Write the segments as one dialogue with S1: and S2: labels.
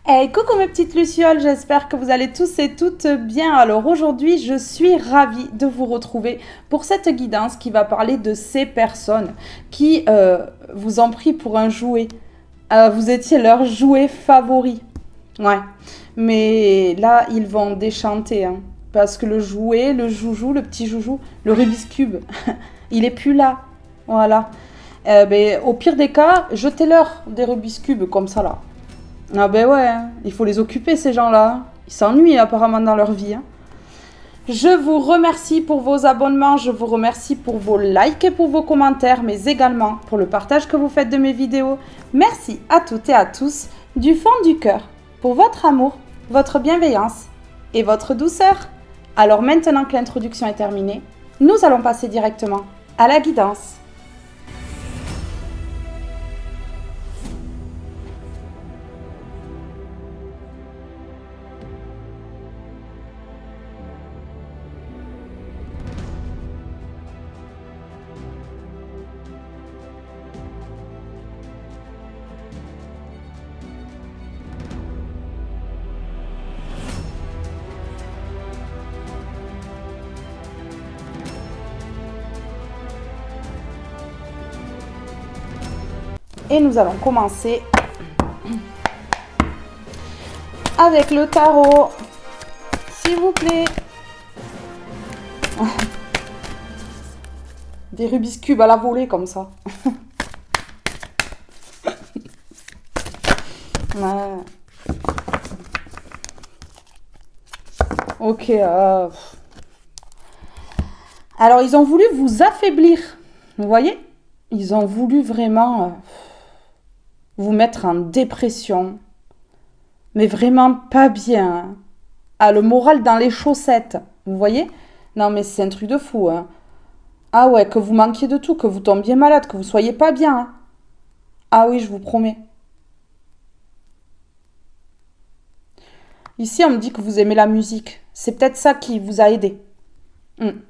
S1: Hey, coucou mes petites lucioles, j'espère que vous allez tous et toutes bien. Alors aujourd'hui, je suis ravie de vous retrouver pour cette guidance qui va parler de ces personnes qui vous ont pris pour un jouet. Vous étiez leur jouet favori. Ouais, mais là, ils vont déchanter, hein, parce que le jouet, le joujou, le petit joujou, le Rubik's Cube, il est plus là. Voilà. Au pire des cas, jetez-leur des Rubik's Cube comme ça là. Ah ben ouais, hein. Il faut les occuper ces gens-là. Ils s'ennuient apparemment dans leur vie, hein. Je vous remercie pour vos abonnements, je vous remercie pour vos likes et pour vos commentaires, mais également pour le partage que vous faites de mes vidéos. Merci à toutes et à tous du fond du cœur pour votre amour, votre bienveillance et votre douceur. Alors maintenant que l'introduction est terminée, nous allons passer directement à la guidance. Et nous allons commencer avec le tarot, s'il vous plaît. Des Rubik's Cube à la volée comme ça. Ouais. Ok. Alors, ils ont voulu vous affaiblir. Vous voyez? Ils ont voulu vraiment vous mettre en dépression. Mais vraiment pas bien. Ah, le moral dans les chaussettes. Vous voyez? Non, mais c'est un truc de fou, hein. Ah ouais, que vous manquiez de tout, que vous tombiez malade, que vous soyez pas bien, hein. Ah oui, je vous promets. Ici, on me dit que vous aimez la musique. C'est peut-être ça qui vous a aidé. Hmm.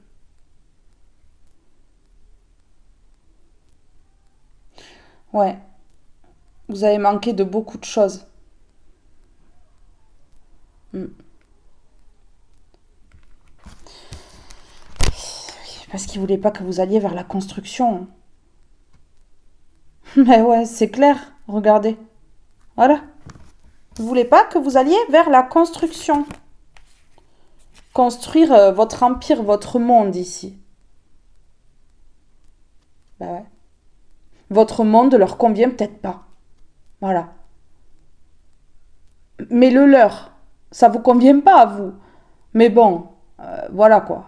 S1: Ouais, vous avez manqué de beaucoup de choses. Hmm. Parce qu'ils voulaient pas que vous alliez vers la construction. Mais ouais, c'est clair. Regardez. Voilà. Ils voulaient pas que vous alliez vers la construction. Construire votre empire, votre monde ici. Bah ouais. Votre monde leur convient peut-être pas. Voilà. Mais le leur, ça vous convient pas à vous. Mais bon, voilà quoi.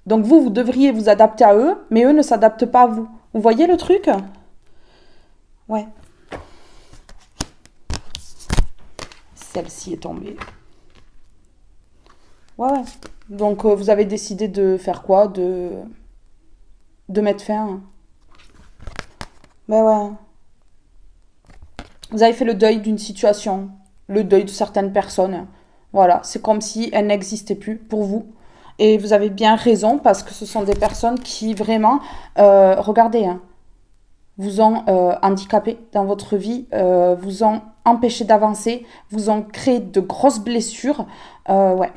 S1: Donc vous devriez vous adapter à eux, mais eux ne s'adaptent pas à vous. Vous voyez le truc? Ouais. Celle-ci est tombée. Ouais, ouais. Donc vous avez décidé de faire quoi? De mettre fin. Ben ouais. Vous avez fait le deuil d'une situation, le deuil de certaines personnes. Voilà, c'est comme si elles n'existaient plus pour vous. Et vous avez bien raison parce que ce sont des personnes qui vraiment, regardez, hein, vous ont handicapé dans votre vie, vous ont empêché d'avancer, vous ont créé de grosses blessures. Ouais,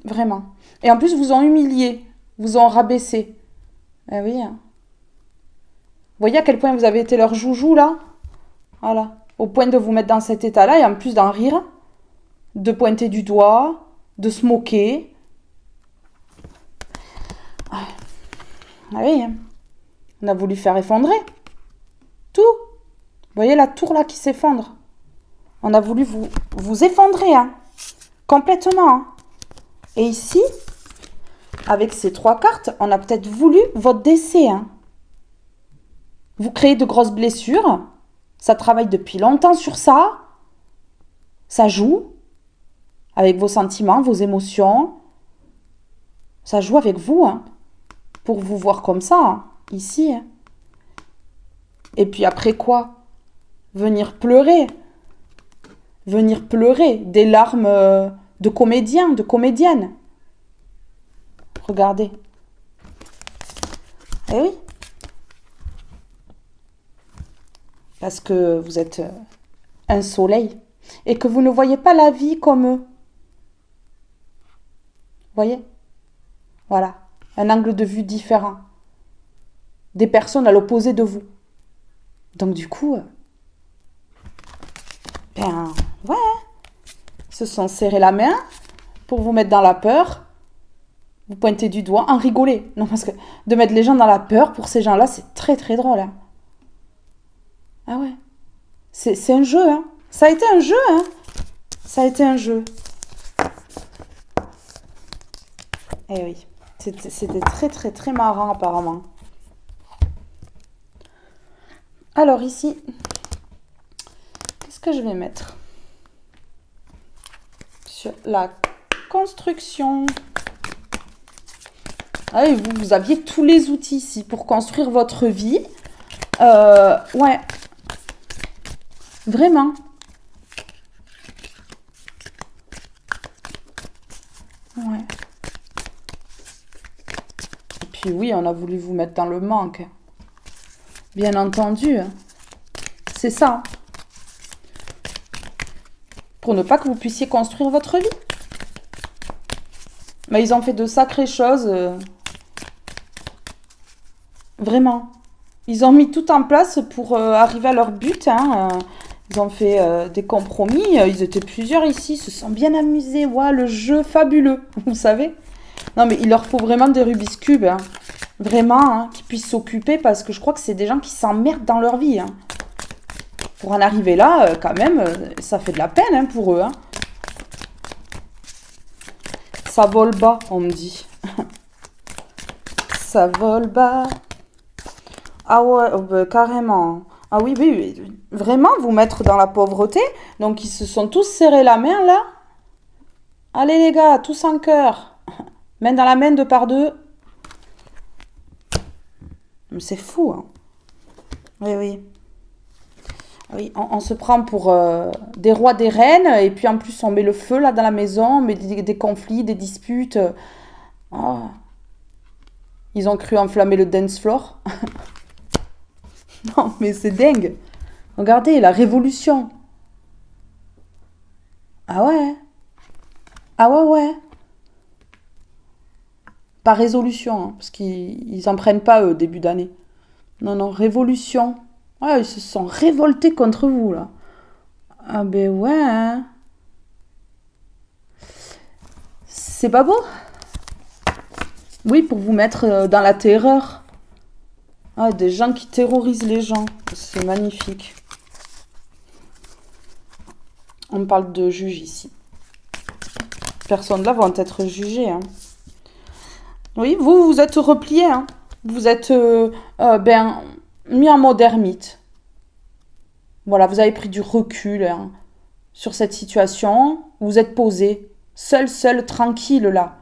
S1: vraiment. Et en plus, vous ont humilié, vous ont rabaissé. Eh oui, hein. Vous voyez à quel point vous avez été leur joujou là? Voilà. Au point de vous mettre dans cet état-là et en plus d'en rire, de pointer du doigt, de se moquer. Ah oui, hein. On a voulu faire effondrer tout. Vous voyez la tour là qui s'effondre. On a voulu vous effondrer, hein. Complètement, hein. Et ici, avec ces trois cartes, on a peut-être voulu votre décès, hein. Vous créez de grosses blessures. Ça travaille depuis longtemps sur ça. Ça joue avec vos sentiments, vos émotions. Ça joue avec vous, hein, pour vous voir comme ça, hein, ici. Hein. Et puis après quoi? Venir pleurer. Venir pleurer des larmes de comédiens, de comédiennes. Regardez. Eh oui. Parce que vous êtes un soleil. et que vous ne voyez pas la vie comme eux. Voyez? Voilà. Un angle de vue différent. Des personnes à l'opposé de vous. Donc du coup, ben ouais, ils se sont serrés la main pour vous mettre dans la peur. Vous pointez du doigt, en rigoler. Non, parce que de mettre les gens dans la peur, pour ces gens-là, c'est très très drôle. Hein. Ah ouais. C'est un jeu, hein. Ça a été un jeu, hein. Ça a été un jeu. Eh oui. C'était très très très marrant apparemment. Alors ici, qu'est-ce que je vais mettre sur la construction? Ah oui, vous aviez tous les outils ici pour construire votre vie. Ouais. Vraiment. Ouais. Et puis oui, on a voulu vous mettre dans le manque. Bien entendu. C'est ça. Pour ne pas que vous puissiez construire votre vie. Mais ils ont fait de sacrées choses. Vraiment. Ils ont mis tout en place pour arriver à leur but. Hein. Ils ont fait des compromis. Ils étaient plusieurs ici. Ils se sont bien amusés. Waouh, le jeu fabuleux. Vous savez? Non, mais il leur faut vraiment des Rubik's Cube. Hein. Vraiment, hein, qui puissent s'occuper parce que je crois que c'est des gens qui s'emmerdent dans leur vie. Hein. Pour en arriver là, quand même, ça fait de la peine hein, pour eux. Hein. Ça vole bas, on me dit. Ça vole bas. Ah ouais, bah, carrément. Ah oui, oui, oui, vraiment, vous mettre dans la pauvreté. Donc, ils se sont tous serrés la main, là. Allez, les gars, tous en cœur. Main dans la main, deux par deux. Mais c'est fou, hein. Oui, oui. Oui, on se prend pour des rois, des reines. Et puis, en plus, on met le feu, là, dans la maison. On met des conflits, des disputes. Oh. Ils ont cru enflammer le dance floor. Non, mais c'est dingue. Regardez, la révolution. Ah ouais. Ah ouais, ouais. Pas résolution, hein, parce qu'ils n'en prennent pas, eux, début d'année. Non, non, révolution. Ouais, ils se sont révoltés contre vous, là. Ah ben ouais, hein. C'est pas beau? Oui, pour vous mettre dans la terreur. Ah, des gens qui terrorisent les gens. C'est magnifique. On parle de juges ici. Personnes là vont être jugées. Hein. Oui, vous êtes repliés. Hein. Vous êtes ben, mis en mode ermite. Voilà, vous avez pris du recul hein, sur cette situation. Vous êtes posé. Seul, tranquille là.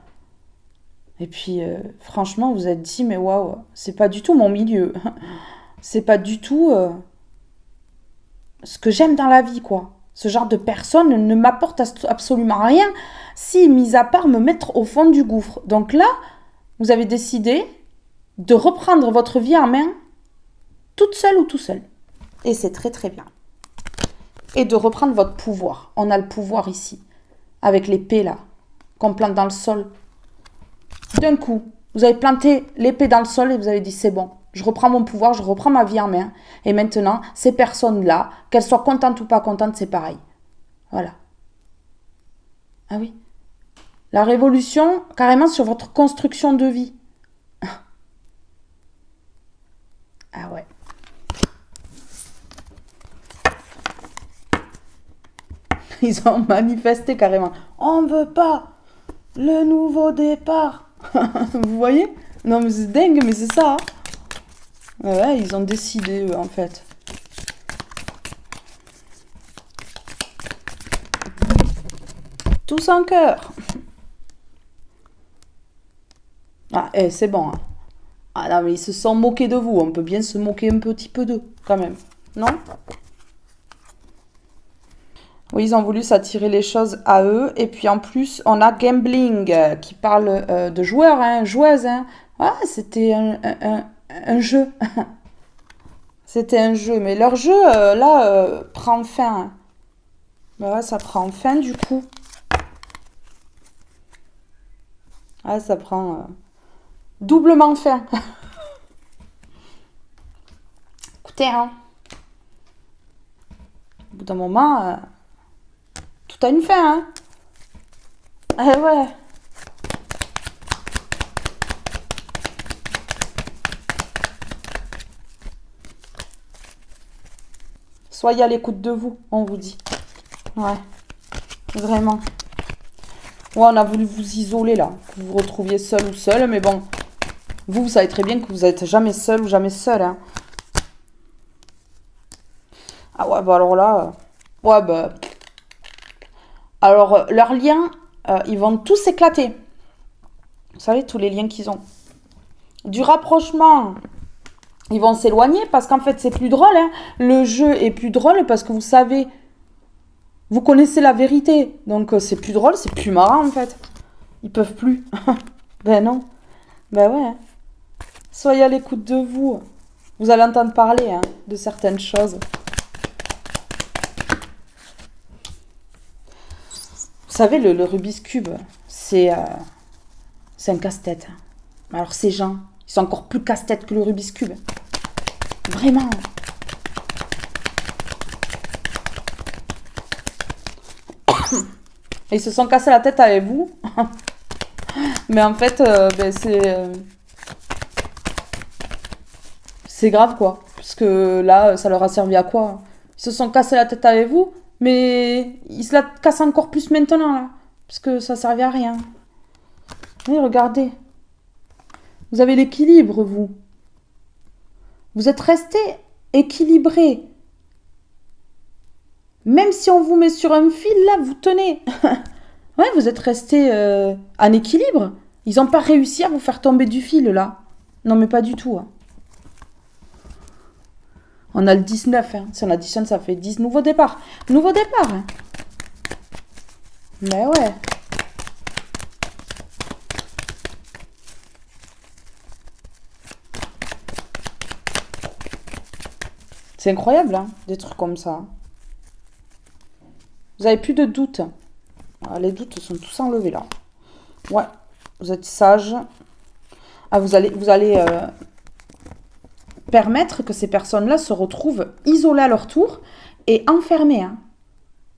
S1: Et puis, franchement, vous êtes dit, mais waouh, c'est pas du tout mon milieu. C'est pas du tout ce que j'aime dans la vie, quoi. Ce genre de personne ne m'apporte absolument rien, si, mis à part me mettre au fond du gouffre. Donc là, vous avez décidé de reprendre votre vie en main, toute seule ou tout seul. Et c'est très très bien. Et de reprendre votre pouvoir. On a le pouvoir ici, avec l'épée là, qu'on plante dans le sol. D'un coup, vous avez planté l'épée dans le sol et vous avez dit c'est bon, je reprends mon pouvoir, je reprends ma vie en main. Et maintenant, ces personnes-là, qu'elles soient contentes ou pas contentes, c'est pareil. Voilà. Ah oui. La révolution, carrément sur votre construction de vie. Ah ouais. Ils ont manifesté carrément. On ne veut pas le nouveau départ. Vous voyez? Non mais c'est dingue, mais c'est ça. Hein. Ouais, ils ont décidé en fait. Tous en cœur. Ah, c'est bon. Hein. Ah non, mais ils se sont moqués de vous. On peut bien se moquer un petit peu d'eux, quand même. Non? Oui, ils ont voulu s'attirer les choses à eux. Et puis en plus, on a Gambling qui parle de joueurs, hein, joueuses. Hein. Ah, c'était un jeu. C'était un jeu. Mais leur jeu, là, prend fin. Bah ouais, ça prend fin du coup. Ouais, ça prend doublement fin. Écoutez, hein, au bout d'un moment, tout a une fin, hein. Eh ouais. Soyez à l'écoute de vous, on vous dit. Ouais, vraiment. Ouais, on a voulu vous isoler là, que vous vous retrouviez seul ou seul, mais bon, vous savez très bien que vous n'êtes jamais seul ou jamais seul, hein. Ah ouais, bah alors là, ouais, bah. Alors, leurs liens, ils vont tous éclater. Vous savez, tous les liens qu'ils ont. Du rapprochement, ils vont s'éloigner parce qu'en fait, c'est plus drôle, hein. Le jeu est plus drôle parce que vous savez, vous connaissez la vérité. Donc, c'est plus drôle, c'est plus marrant en fait. Ils peuvent plus. Ben non. Ben ouais, hein. Soyez à l'écoute de vous. Vous allez entendre parler, hein, de certaines choses. Vous savez, le Rubik's Cube, c'est un casse-tête. Alors ces gens, ils sont encore plus casse-tête que le Rubik's Cube. Vraiment. Et ils se sont cassés la tête avec vous. Mais en fait, ben, c'est grave quoi. Parce que là, ça leur a servi à quoi? Ils se sont cassés la tête avec vous, mais ils se la cassent encore plus maintenant là. Parce que ça servait à rien. Oui, regardez. Vous avez l'équilibre, vous. Vous êtes resté équilibré. Même si on vous met sur un fil, là, vous tenez. Ouais, vous êtes resté en équilibre. Ils n'ont pas réussi à vous faire tomber du fil, là. Non, mais pas du tout, hein. On a le 19, hein. Si on additionne, ça fait 10. Nouveau départ. Nouveau départ, hein. Mais ouais. C'est incroyable, hein, des trucs comme ça. Vous avez plus de doutes. Ah, les doutes sont tous enlevés, là. Ouais, vous êtes sage. Ah, vous allez permettre que ces personnes-là se retrouvent isolées à leur tour et enfermées, hein,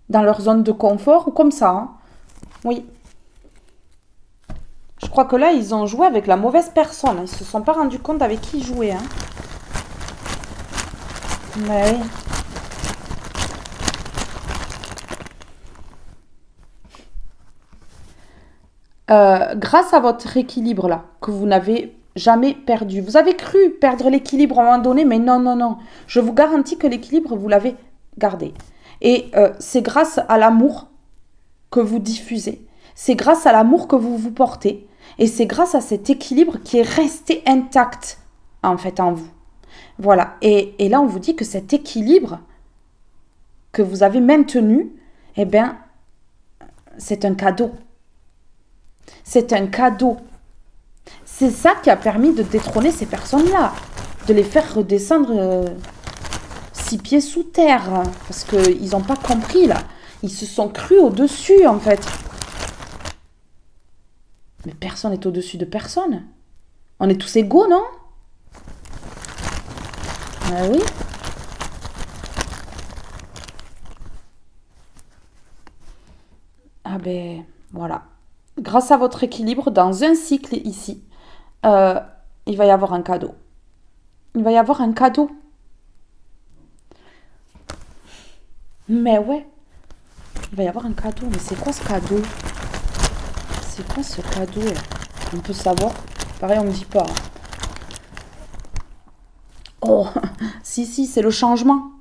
S1: dans leur zone de confort ou comme ça, hein. Oui. Je crois que là, ils ont joué avec la mauvaise personne. Ils se sont pas rendus compte avec qui ils jouaient, hein. Mais oui. Grâce à votre équilibre là, que vous n'avez jamais perdu. Vous avez cru perdre l'équilibre à un moment donné, mais non, non, non. Je vous garantis que l'équilibre, vous l'avez gardé. Et c'est grâce à l'amour que vous diffusez. C'est grâce à l'amour que vous vous portez. Et c'est grâce à cet équilibre qui est resté intact, en fait, en vous. Voilà. Et là, on vous dit que cet équilibre que vous avez maintenu, eh bien, c'est un cadeau. C'est un cadeau. C'est ça qui a permis de détrôner ces personnes-là, de les faire redescendre 6 pieds sous terre, parce qu'ils n'ont pas compris là. Ils se sont crus au-dessus en fait. Mais personne n'est au-dessus de personne. On est tous égaux, non? Ah oui. Ah ben voilà. Grâce à votre équilibre, dans un cycle ici, euh, il va y avoir un cadeau. Il va y avoir un cadeau. Mais ouais, il va y avoir un cadeau. Mais c'est quoi ce cadeau? C'est quoi ce cadeau là? On peut savoir. Pareil, on me dit pas, hein. Oh, si, si, c'est le changement.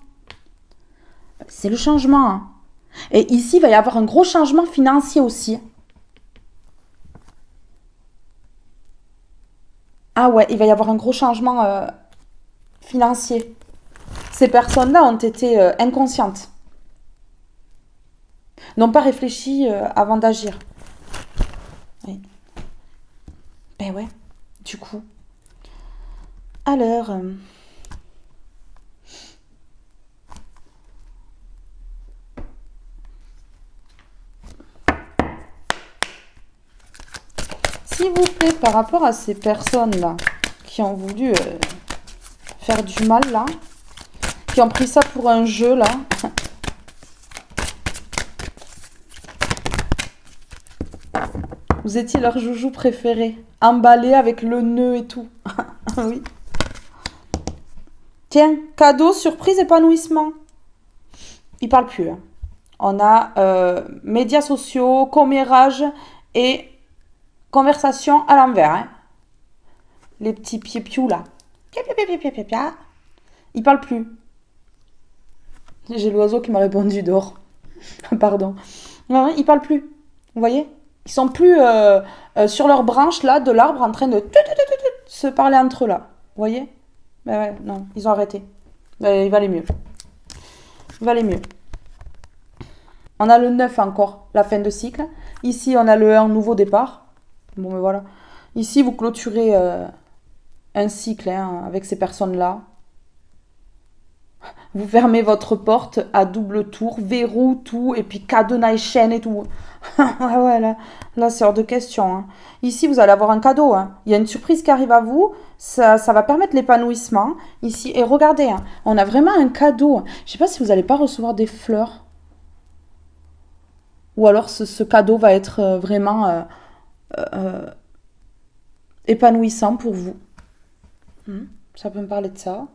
S1: C'est le changement, hein. Et ici, il va y avoir un gros changement financier aussi. Ah ouais, il va y avoir un gros changement financier. Ces personnes-là ont été inconscientes. N'ont pas réfléchi avant d'agir. Oui. Ben ouais, du coup. Alors, s'il vous plaît, par rapport à ces personnes-là qui ont voulu faire du mal, là, qui ont pris ça pour un jeu, là. Vous étiez leur joujou préféré, emballé avec le nœud et tout. Oui. Tiens, cadeau, surprise, épanouissement. Il parle plus. Hein. On a médias sociaux, commérage et conversation à l'envers. Hein. Les petits pieds-pious là. Il parle plus. J'ai l'oiseau qui m'a répondu dehors. Pardon. Non, il parle plus. Vous voyez? Ils sont plus sur leurs branches là de l'arbre en train de se parler entre eux là. Vous voyez? Ben ouais, non, ils ont arrêté. Il va aller mieux. Il va aller mieux. On a le 9 encore, la fin de cycle. Ici, on a le 1, nouveau départ. Bon, mais voilà. Ici, vous clôturez un cycle hein, avec ces personnes-là. Vous fermez votre porte à double tour, verrou, tout, et puis cadenas et chaîne et tout. Ouais, là c'est hors de question. Hein. Ici, vous allez avoir un cadeau. Hein. Il y a une surprise qui arrive à vous. Ça va permettre l'épanouissement. Ici, et regardez, hein, on a vraiment un cadeau. Je ne sais pas si vous n'allez pas recevoir des fleurs. Ou alors ce cadeau va être vraiment épanouissant pour vous. Ça peut me parler de ça.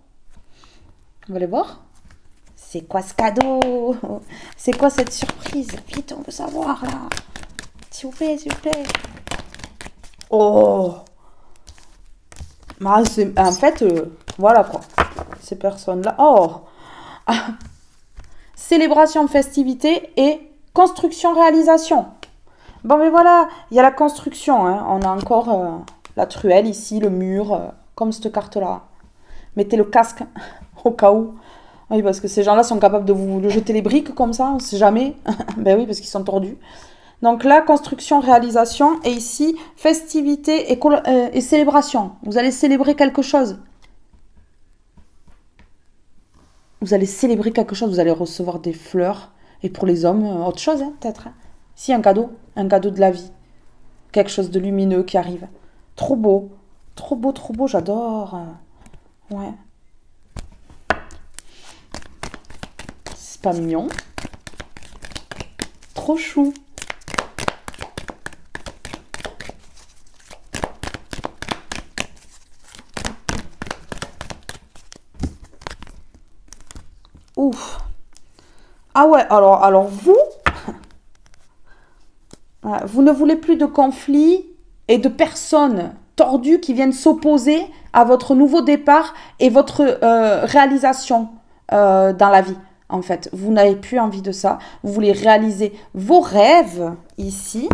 S1: On va aller voir. C'est quoi ce cadeau? C'est quoi cette surprise? Vite, on veut savoir là. S'il vous plaît, s'il vous plaît. Oh! En fait, voilà quoi. Ces personnes-là. Oh! Célébration, festivité et construction-réalisation. Bon, mais voilà, il y a la construction. Hein. On a encore la truelle ici, le mur, comme cette carte-là. Mettez le casque au cas où. Oui, parce que ces gens-là sont capables de vous jeter les briques comme ça, on ne sait jamais. Ben oui, parce qu'ils sont tordus. Donc là, construction, réalisation. Et ici, festivité et célébration. Vous allez célébrer quelque chose. Vous allez célébrer quelque chose, vous allez recevoir des fleurs. Et pour les hommes, autre chose, hein, peut-être. Hein. Si, un cadeau de la vie. Quelque chose de lumineux qui arrive. Trop beau, j'adore. Ouais. C'est pas mignon. Trop chou. Ouf. Ah ouais, alors vous, vous ne voulez plus de conflits et de personnes tordues qui viennent s'opposer à votre nouveau départ et votre réalisation dans la vie. En fait, vous n'avez plus envie de ça. Vous voulez réaliser vos rêves ici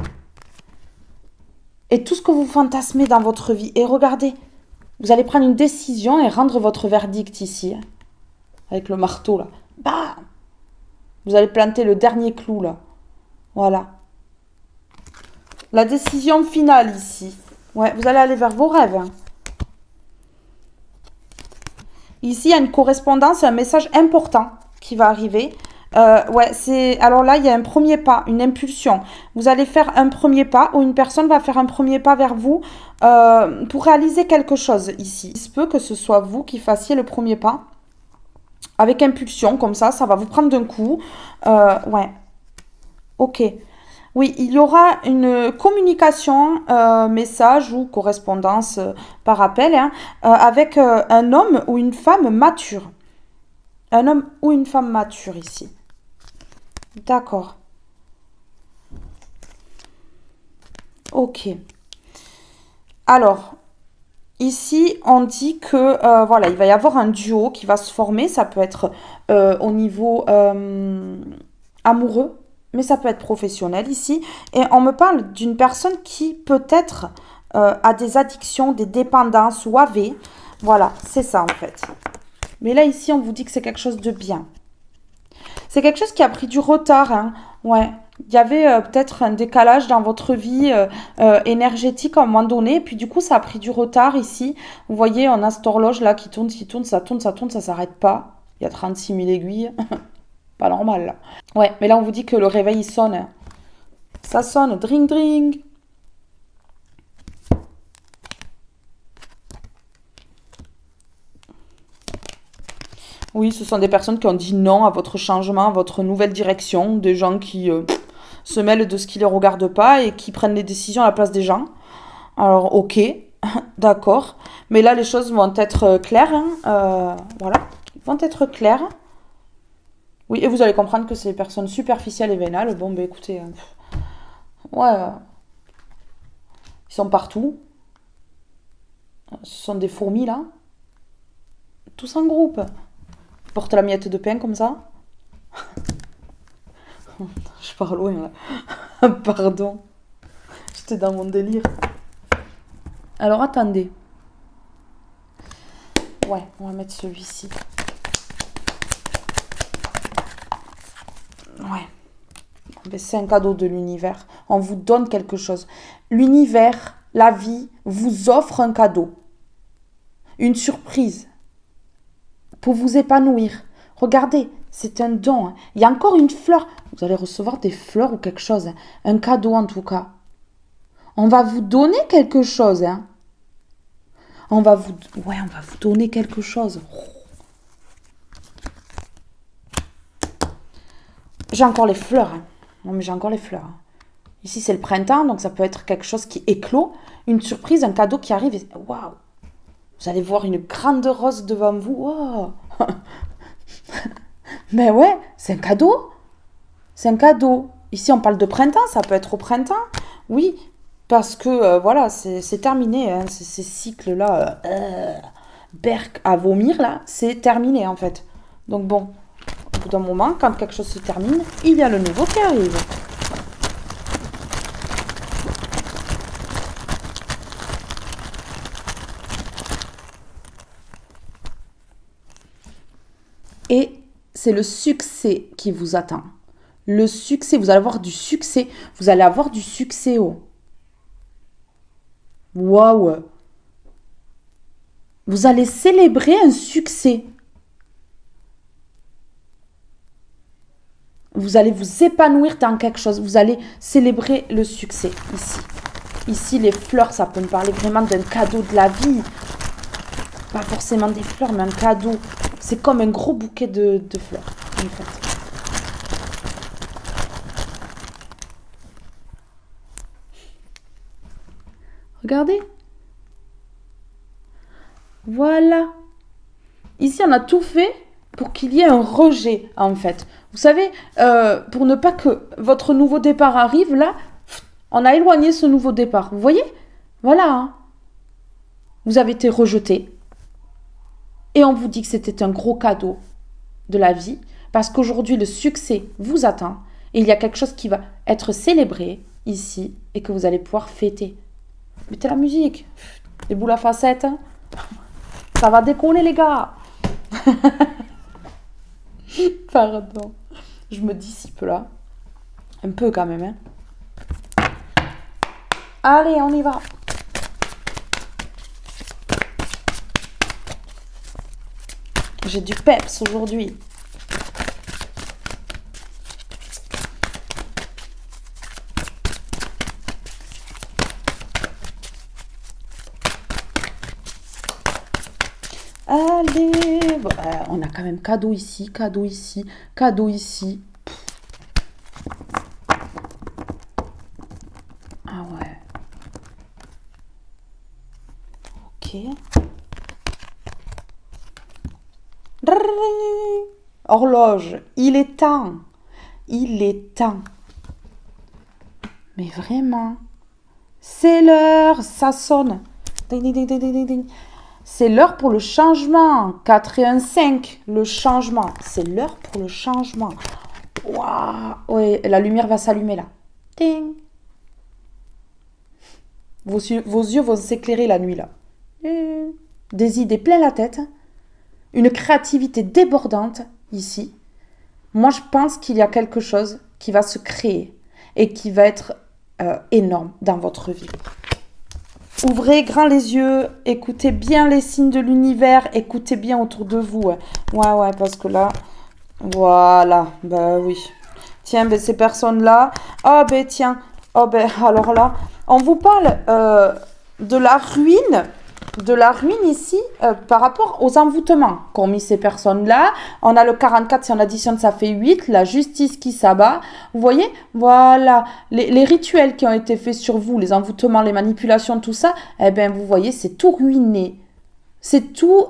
S1: et tout ce que vous fantasmez dans votre vie. Et regardez, vous allez prendre une décision et rendre votre verdict ici. Avec le marteau là. Bam! Vous allez planter le dernier clou, là. Voilà. La décision finale, ici. Ouais, vous allez aller vers vos rêves. Hein. Ici, il y a une correspondance, un message important qui va arriver. Ouais, c'est... Alors là, il y a un premier pas, une impulsion. Vous allez faire un premier pas ou une personne va faire un premier pas vers vous pour réaliser quelque chose, ici. Il se peut que ce soit vous qui fassiez le premier pas. Avec impulsion, comme ça va vous prendre d'un coup. Ouais. Ok. Oui, il y aura une communication, message ou correspondance par appel hein, avec un homme ou une femme mature. Un homme ou une femme mature ici. D'accord. Ok. Alors... Ici, on dit que voilà, il va y avoir un duo qui va se former. Ça peut être au niveau amoureux, mais ça peut être professionnel ici. Et on me parle d'une personne qui peut-être a des addictions, des dépendances ou avait. Voilà, c'est ça en fait. Mais là, ici, on vous dit que c'est quelque chose de bien. C'est quelque chose qui a pris du retard. Hein. Ouais. Il y avait peut-être un décalage dans votre vie énergétique à un moment donné. Puis du coup, ça a pris du retard ici. Vous voyez, on a cette horloge là qui tourne, ça s'arrête pas. Il y a 36 000 aiguilles. Pas normal là. Ouais, mais là, on vous dit que le réveil, il sonne. Ça sonne, dring, dring. Oui, ce sont des personnes qui ont dit non à votre changement, à votre nouvelle direction, des gens qui se mêlent de ce qui ne les regarde pas et qui prennent les décisions à la place des gens. Alors, ok, d'accord. Mais là, les choses vont être claires, hein, voilà, vont être claires. Oui, et vous allez comprendre que c'est des personnes superficielles et vénales. Bon, ben écoutez, ouais, ils sont partout. Ce sont des fourmis, là. Tous en groupe. Ils portent la miette de pain comme ça. Je pars loin, là. Pardon. J'étais dans mon délire. Alors, attendez. Ouais, on va mettre celui-ci. Ouais. Ben, c'est un cadeau de l'univers. On vous donne quelque chose. L'univers, la vie, vous offre un cadeau. Une surprise. Pour vous épanouir. Regardez, c'est un don. Il y a encore une fleur. Vous allez recevoir des fleurs ou quelque chose. Un cadeau en tout cas. On va vous donner quelque chose. Hein. On va vous donner quelque chose. J'ai encore les fleurs. Hein. Non, mais j'ai encore les fleurs. Hein. Ici, c'est le printemps, donc ça peut être quelque chose qui éclot. Une surprise, un cadeau qui arrive. Et... waouh! Vous allez voir une grande rose devant vous. Waouh! Mais ouais, c'est un cadeau. C'est un cadeau. Ici, on parle de printemps, ça peut être au printemps. Oui, parce que, voilà, c'est terminé. Hein, ces cycles-là, berk à vomir, là, c'est terminé, en fait. Donc bon, au bout d'un moment, quand quelque chose se termine, il y a le nouveau qui arrive. Et c'est le succès qui vous attend. Le succès, vous allez avoir du succès. Vous allez avoir du succès. Oh. Waouh. Vous allez célébrer un succès. Vous allez vous épanouir dans quelque chose. Vous allez célébrer le succès ici. Ici, les fleurs, ça peut me parler vraiment d'un cadeau de la vie. Pas forcément des fleurs, mais un cadeau. C'est comme un gros bouquet de fleurs, en fait. Regardez. Voilà. Ici, on a tout fait pour qu'il y ait un rejet, en fait. Vous savez, pour ne pas que votre nouveau départ arrive, là, on a éloigné ce nouveau départ. Vous voyez? Voilà. Hein. Vous avez été rejeté. Et on vous dit que c'était un gros cadeau de la vie. Parce qu'aujourd'hui, le succès vous attend. Et il y a quelque chose qui va être célébré ici et que vous allez pouvoir fêter. Mettez la musique. Les boules à facettes. Ça va décoller, les gars. Pardon. Je me dissipe là. Un peu quand même. Hein. Allez, on y va. J'ai du peps aujourd'hui. Allez, on a quand même cadeau ici, cadeau ici, cadeau ici. Ah ouais. Ok. Horloge, il est temps. Il est temps. Mais vraiment, c'est l'heure, ça sonne. Ding, ding, ding, ding, ding, ding. C'est l'heure pour le changement. 4 et 1, 5, le changement. C'est l'heure pour le changement. Waouh. Ouais, la lumière va s'allumer là. Ding. Vos yeux vont s'éclairer la nuit là. Des idées plein la tête. Une créativité débordante ici. Moi, je pense qu'il y a quelque chose qui va se créer et qui va être énorme dans votre vie. Ouvrez grand les yeux, écoutez bien les signes de l'univers, écoutez bien autour de vous. Ouais, parce que là, voilà, bah oui. Tiens, ben ces personnes-là, alors là, on vous parle de la ruine, de la ruine ici par rapport aux envoûtements qu'ont mis ces personnes-là. On a le 44, si on additionne, ça fait 8. La justice qui s'abat. Vous voyez? Voilà. Les rituels qui ont été faits sur vous, les envoûtements, les manipulations, tout ça, eh bien, vous voyez, c'est tout ruiné. C'est tout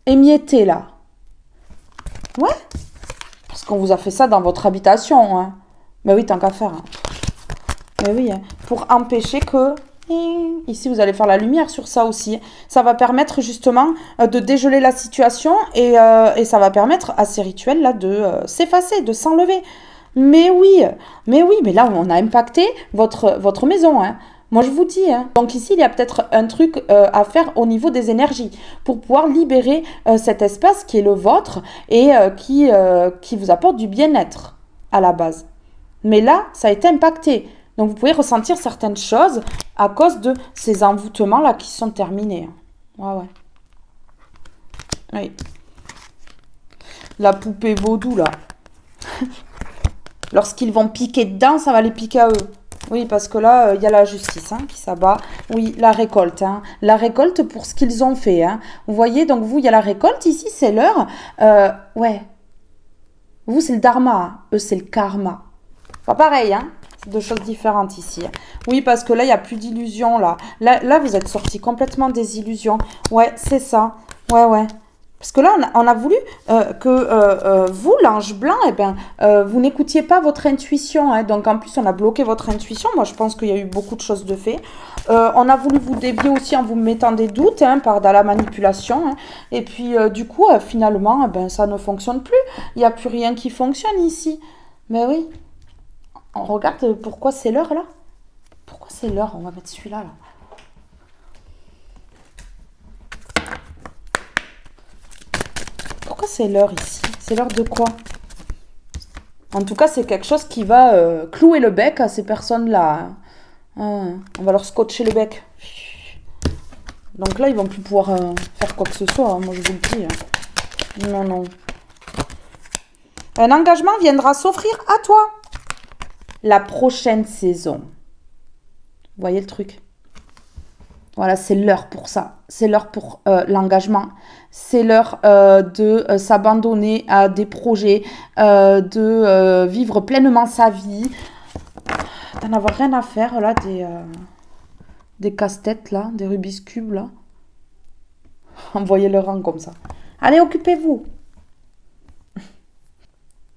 S1: émietté, là. Ouais. Parce qu'on vous a fait ça dans votre habitation, hein. Mais oui, tant qu'à faire, hein. Mais oui, hein. Pour empêcher que... Ici, vous allez faire la lumière sur ça aussi. Ça va permettre justement de dégeler la situation et ça va permettre à ces rituels-là de s'effacer, de s'enlever. Mais oui, mais là, on a impacté votre maison, hein. Moi, je vous dis, hein. Donc ici, il y a peut-être un truc à faire au niveau des énergies pour pouvoir libérer cet espace qui est le vôtre et qui vous apporte du bien-être à la base. Mais là, ça a été impacté. Donc, vous pouvez ressentir certaines choses à cause de ces envoûtements-là qui sont terminés. Ouais, ouais. Oui. La poupée vaudou, là. Lorsqu'ils vont piquer dedans, ça va les piquer à eux. Oui, parce que là, il y a la justice hein, qui s'abat. Oui, la récolte. Hein. La récolte pour ce qu'ils ont fait. Hein. Vous voyez, donc vous, il y a la récolte. Ici, c'est l'heure. Ouais. Vous, c'est le dharma. Hein. Eux, c'est le karma. Pas pareil, hein. Deux choses différentes ici. Oui, parce que là, il n'y a plus d'illusions, là. Là, vous êtes sortis complètement des illusions. Ouais, c'est ça. Ouais, ouais. Parce que là, on a voulu que vous, l'ange blanc, eh ben, vous n'écoutiez pas votre intuition. Hein. Donc, en plus, on a bloqué votre intuition. Moi, je pense qu'il y a eu beaucoup de choses de fait. On a voulu vous dévier aussi en vous mettant des doutes hein, par de la manipulation. Hein. Et puis, du coup, finalement, ben, ça ne fonctionne plus. Il n'y a plus rien qui fonctionne ici. Mais oui. On regarde pourquoi c'est l'heure là. Pourquoi c'est l'heure? On va mettre celui-là là. Pourquoi c'est l'heure ici? C'est l'heure de quoi? En tout cas, c'est quelque chose qui va clouer le bec à ces personnes-là. Hein. On va leur scotcher le bec. Donc là, ils vont plus pouvoir faire quoi que ce soit. Hein, moi, je vous le dis. Hein. Non, non. Un engagement viendra s'offrir à toi. La prochaine saison. Vous voyez le truc? Voilà, c'est l'heure pour ça. C'est l'heure pour l'engagement. C'est l'heure de s'abandonner à des projets, de vivre pleinement sa vie. D'en avoir rien à faire, là, des casse-têtes, là, des Rubik's Cube, là. Envoyez le rang comme ça. Allez, occupez-vous.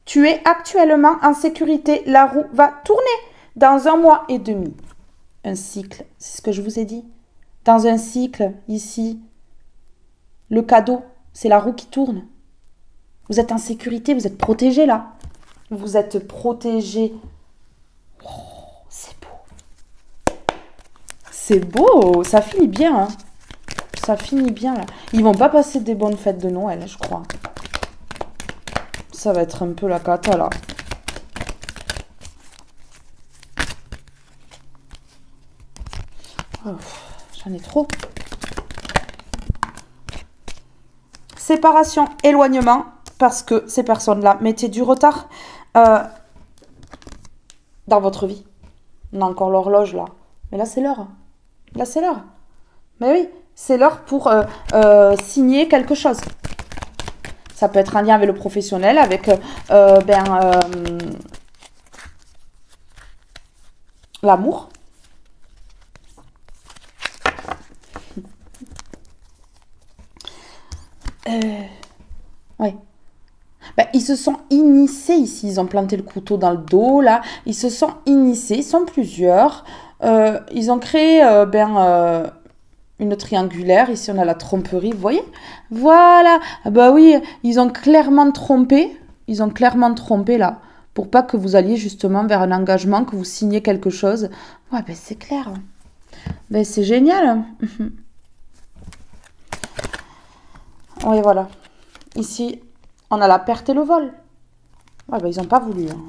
S1: Tu es actuellement en sécurité. La roue va tourner dans 1 mois et demi. Un cycle, c'est ce que je vous ai dit. Dans un cycle, ici, le cadeau, c'est la roue qui tourne. Vous êtes en sécurité, vous êtes protégé là. Vous êtes protégé. Oh, c'est beau. C'est beau, ça finit bien. Hein. Ça finit bien là. Ils vont pas passer des bonnes fêtes de Noël, je crois. Ça va être un peu la cata là. Oh, j'en ai trop. Séparation, éloignement, parce que ces personnes-là mettaient du retard dans votre vie. On a encore l'horloge là. Mais là, c'est l'heure. Là, c'est l'heure. Mais oui, c'est l'heure pour signer quelque chose. Ça peut être un lien avec le professionnel, avec l'amour. Ouais. Ben, ils se sont initiés ici. Ils ont planté le couteau dans le dos, là. Ils se sont initiés. Ils sont plusieurs. Ils ont créé une triangulaire. Ici, on a la tromperie. Vous voyez? Voilà. Bah oui, ils ont clairement trompé. Ils ont clairement trompé, là. Pour pas que vous alliez justement vers un engagement, que vous signiez quelque chose. Ouais, ben c'est clair. Ben c'est génial. Oui, voilà. Ici, on a la perte et le vol. Ouais, ben, ils n'ont pas voulu. Hein.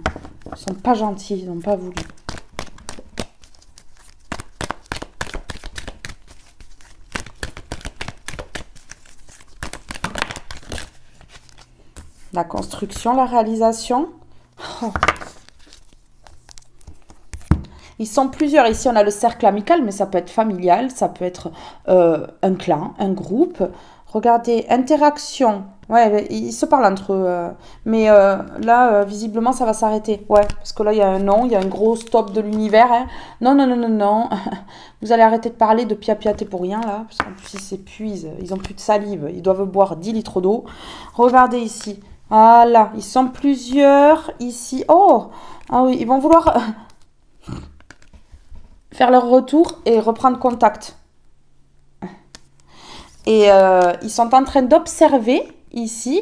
S1: Ils sont pas gentils, ils n'ont pas voulu. La construction, la réalisation. Oh. Ils sont plusieurs. Ici, on a le cercle amical, mais ça peut être familial, ça peut être un clan, un groupe. Regardez, interaction. Ouais, ils se parlent entre eux. Mais là, visiblement, ça va s'arrêter. Ouais, parce que là, il y a un non, il y a un gros stop de l'univers. Hein. Non, non, non, non, non. Vous allez arrêter de parler de piapiater pour rien, là. Parce qu'en plus, ils s'épuisent. Ils ont plus de salive. Ils doivent boire 10 litres d'eau. Regardez ici. Voilà, ils sont plusieurs ici. Oh, ah oui, ils vont vouloir faire leur retour et reprendre contact. Et ils sont en train d'observer ici,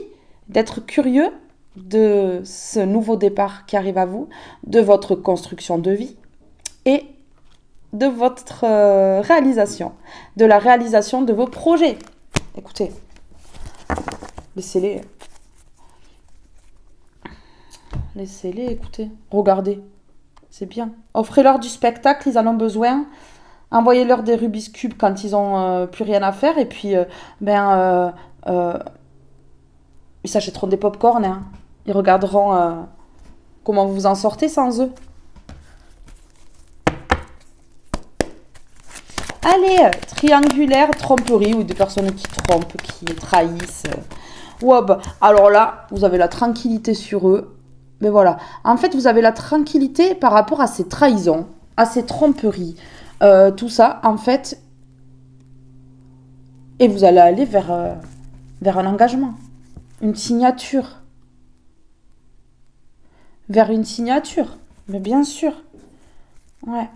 S1: d'être curieux de ce nouveau départ qui arrive à vous, de votre construction de vie et de votre réalisation, de la réalisation de vos projets. Écoutez, laissez-les. Laissez-les, écoutez. Regardez. C'est bien. Offrez-leur du spectacle, ils en ont besoin. Envoyez-leur des Rubik's Cube quand ils n'ont plus rien à faire. Et puis, ils s'achèteront des pop-corn. Hein. Ils regarderont comment vous en sortez sans eux. Allez, triangulaire, tromperie, ou des personnes qui trompent, qui trahissent. Ouais, bah, alors là, vous avez la tranquillité sur eux. Mais voilà. En fait, vous avez la tranquillité par rapport à ces trahisons, à ces tromperies. Tout ça, en fait. Et vous allez aller vers un engagement. Une signature. Vers une signature. Mais bien sûr. Ouais.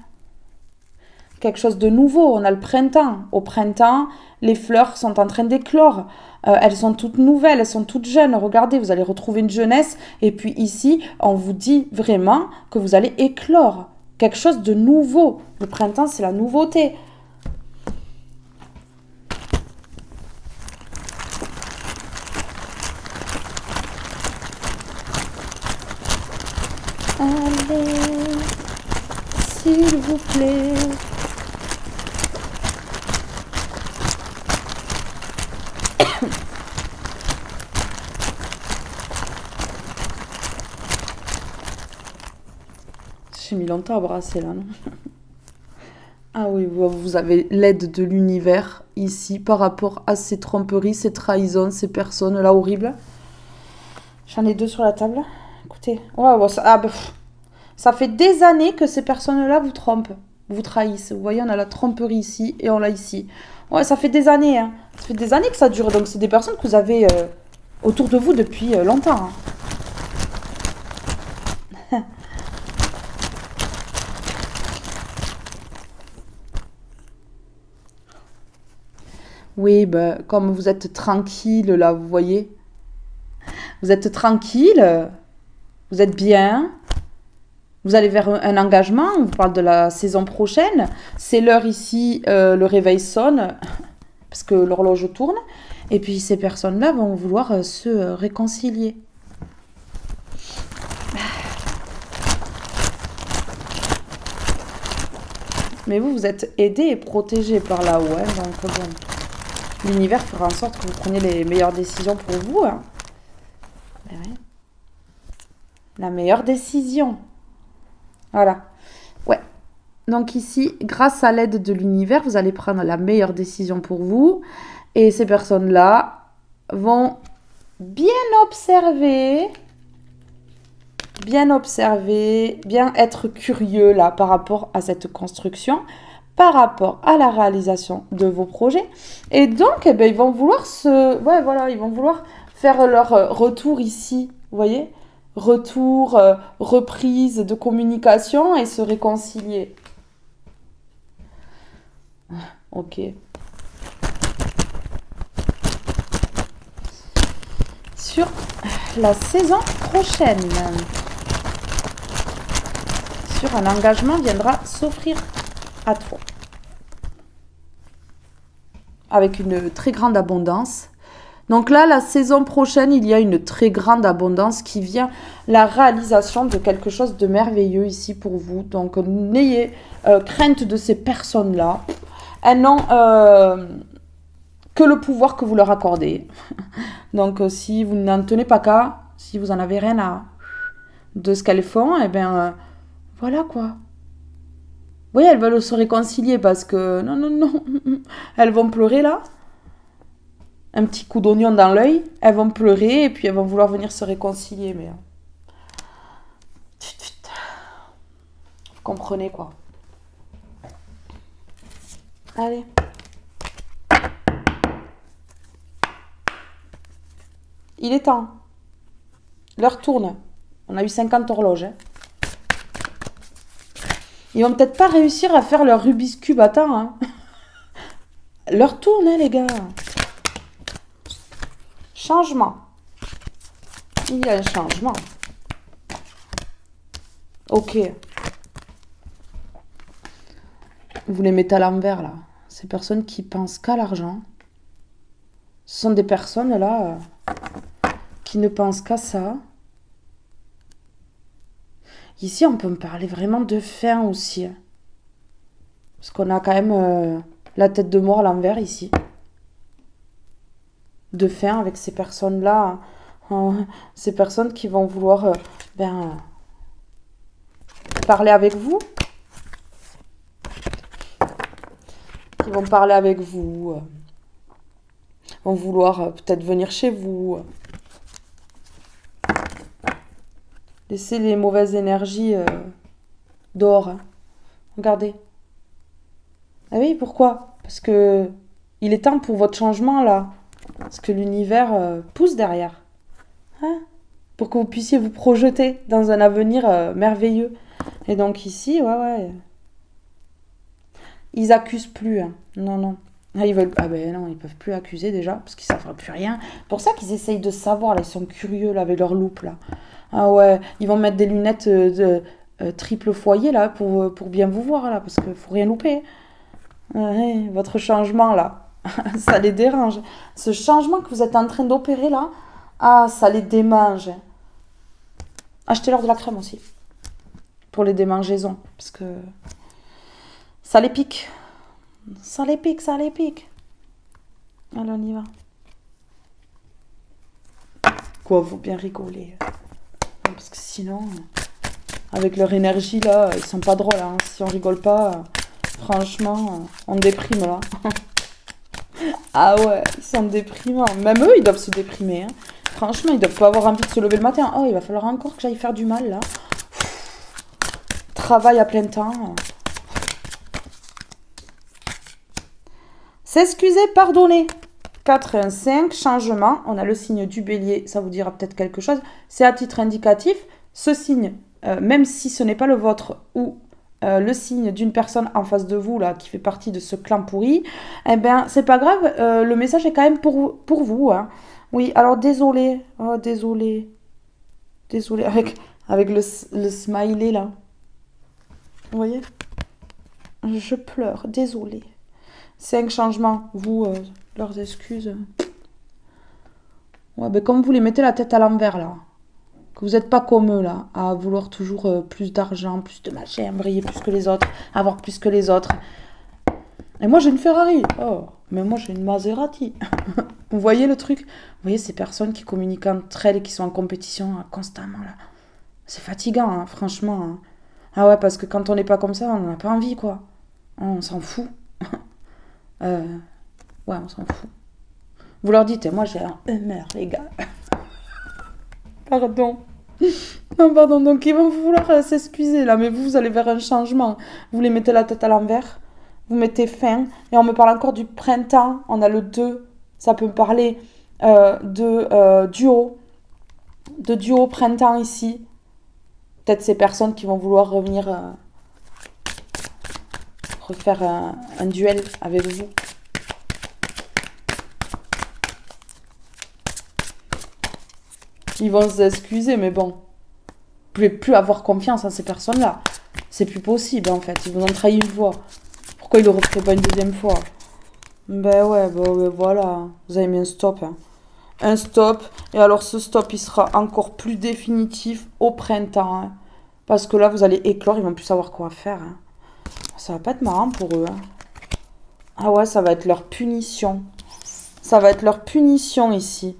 S1: Quelque chose de nouveau. On a le printemps. Au printemps, les fleurs sont en train d'éclore. Elles sont toutes nouvelles, elles sont toutes jeunes. Regardez, vous allez retrouver une jeunesse. Et puis ici, on vous dit vraiment que vous allez éclore. Quelque chose de nouveau. Le printemps, c'est la nouveauté. Allez, s'il vous plaît. J'ai mis longtemps à brasser là, non? Ah oui, vous avez l'aide de l'univers ici par rapport à ces tromperies, ces trahisons, ces personnes là horribles. J'en ai 2 sur la table. Écoutez, ça fait des années que ces personnes-là vous trompent, vous trahissent. Vous voyez, on a la tromperie ici et on l'a ici. Ouais, ça fait des années, hein. Ça fait des années que ça dure. Donc c'est des personnes que vous avez autour de vous depuis longtemps. Hein. Oui, bah, comme vous êtes tranquille, là, vous voyez. Vous êtes tranquille, vous êtes bien, vous allez vers un engagement, on vous parle de la saison prochaine. C'est l'heure ici, le réveil sonne, parce que l'horloge tourne. Et puis ces personnes-là vont vouloir se réconcilier. Mais vous êtes aidé et protégé par là-haut, hein, donc bon. L'univers fera en sorte que vous preniez les meilleures décisions pour vous. Hein. Oui. La meilleure décision. Voilà. Ouais. Donc ici, grâce à l'aide de l'univers, vous allez prendre la meilleure décision pour vous. Et ces personnes-là vont bien observer, bien être curieux là par rapport à cette construction, par rapport à la réalisation de vos projets. Et donc, eh ben, ils vont vouloir ils vont vouloir faire leur retour ici, vous voyez, retour, reprise de communication et se réconcilier. Ok. Sur la saison prochaine, sur un engagement viendra s'offrir à toi. Avec une très grande abondance. Donc là, la saison prochaine, il y a une très grande abondance qui vient, la réalisation de quelque chose de merveilleux ici pour vous. Donc n'ayez crainte de ces personnes-là. Elles n'ont que le pouvoir que vous leur accordez. Donc si vous n'en tenez pas qu'à, si vous n'en avez rien à de ce qu'elles font, eh bien voilà quoi. Oui, elles veulent se réconcilier parce que... Non, non, non. Elles vont pleurer là. Un petit coup d'oignon dans l'œil. Elles vont pleurer et puis elles vont vouloir venir se réconcilier. Mais... Vous comprenez quoi. Allez. Il est temps. L'heure tourne. On a eu 50 horloges. Hein. Ils vont peut-être pas réussir à faire leur Rubik's Cube à temps. Hein. L'heure tourne, hein, les gars. Changement. Il y a un changement. Ok. Vous les mettez à l'envers, là. Ces personnes qui pensent qu'à l'argent. Ce sont des personnes, là, qui ne pensent qu'à ça. Ici, on peut me parler vraiment de faim aussi. Parce qu'on a quand même la tête de mort à l'envers, ici. De faim avec ces personnes-là. Ces personnes qui vont vouloir parler avec vous. Qui vont parler avec vous. Vont vouloir peut-être venir chez vous. Laissez les mauvaises énergies dehors. Hein. Regardez. Ah oui, pourquoi? Parce que il est temps pour votre changement, là. Parce que l'univers pousse derrière. Hein? Pour que vous puissiez vous projeter dans un avenir merveilleux. Et donc ici, ouais. Ils accusent plus. Hein. Non, non. Ah, ils veulent... ah ben non, ils peuvent plus accuser déjà, parce qu'ils savent plus rien. Pour ça qu'ils essayent de savoir, là, ils sont curieux là, avec leur loupe là. Ah ouais, ils vont mettre des lunettes de triple foyer là pour bien vous voir là, parce qu'il faut rien louper. Ouais, votre changement là, ça les dérange. Ce changement que vous êtes en train d'opérer là, ah, ça les démange. Achetez-leur de la crème aussi, pour les démangeaisons, parce que ça les pique. Ça les pique, ça les pique. Allez, on y va. Quoi, faut bien rigoler. Parce que sinon, avec leur énergie, là, ils sont pas drôles. Hein. Si on rigole pas, franchement, on déprime, là. Ah ouais, ils sont déprimants. Même eux, ils doivent se déprimer. Hein. Franchement, ils doivent pas avoir envie de se lever le matin. Oh, il va falloir encore que j'aille faire du mal, là. Travail à plein temps. S'excuser, pardonner. 4 et un 5, changement. On a le signe du bélier, ça vous dira peut-être quelque chose. C'est à titre indicatif. Ce signe, même si ce n'est pas le vôtre ou le signe d'une personne en face de vous, là, qui fait partie de ce clan pourri, eh bien, c'est pas grave. Le message est quand même pour vous. Hein. Oui, alors désolé. Oh, désolé. Désolé. Avec le smiley, là. Vous voyez? Je pleure. Désolé. 5 changements, vous, leurs excuses. Ouais, ben comme vous les mettez la tête à l'envers, là. Que vous n'êtes pas comme eux, là, à vouloir toujours plus d'argent, plus de machin, briller plus que les autres, avoir plus que les autres. Et moi, j'ai une Ferrari. Oh, mais moi, j'ai une Maserati. Vous voyez le truc? Vous voyez ces personnes qui communiquent entre elles et qui sont en compétition constamment, là. C'est fatigant, hein, franchement. Hein. Ah ouais, parce que quand on n'est pas comme ça, on n'en a pas envie, quoi. On s'en fout. Ouais, on s'en fout. Vous leur dites, moi j'ai un Hummer, les gars. Pardon. Non, pardon. Donc ils vont vouloir s'excuser là, mais vous allez vers un changement. Vous les mettez la tête à l'envers, vous mettez fin, et on me parle encore du printemps. On a le 2, ça peut me parler de duo printemps ici. Peut-être ces personnes qui vont vouloir revenir refaire un duel avec vous. Ils vont s'excuser, mais bon. Vous pouvez plus avoir confiance en ces personnes-là. C'est plus possible, en fait. Ils vous ont trahi une fois. Pourquoi ils le referaient pas une deuxième fois? Ben ouais, voilà. Vous avez mis un stop. Hein. Un stop. Et alors, ce stop, il sera encore plus définitif au printemps. Hein. Parce que là, vous allez éclore. Ils vont plus savoir quoi faire. Hein. Ça va pas être marrant pour eux. Hein. Ah ouais, ça va être leur punition. Ça va être leur punition ici.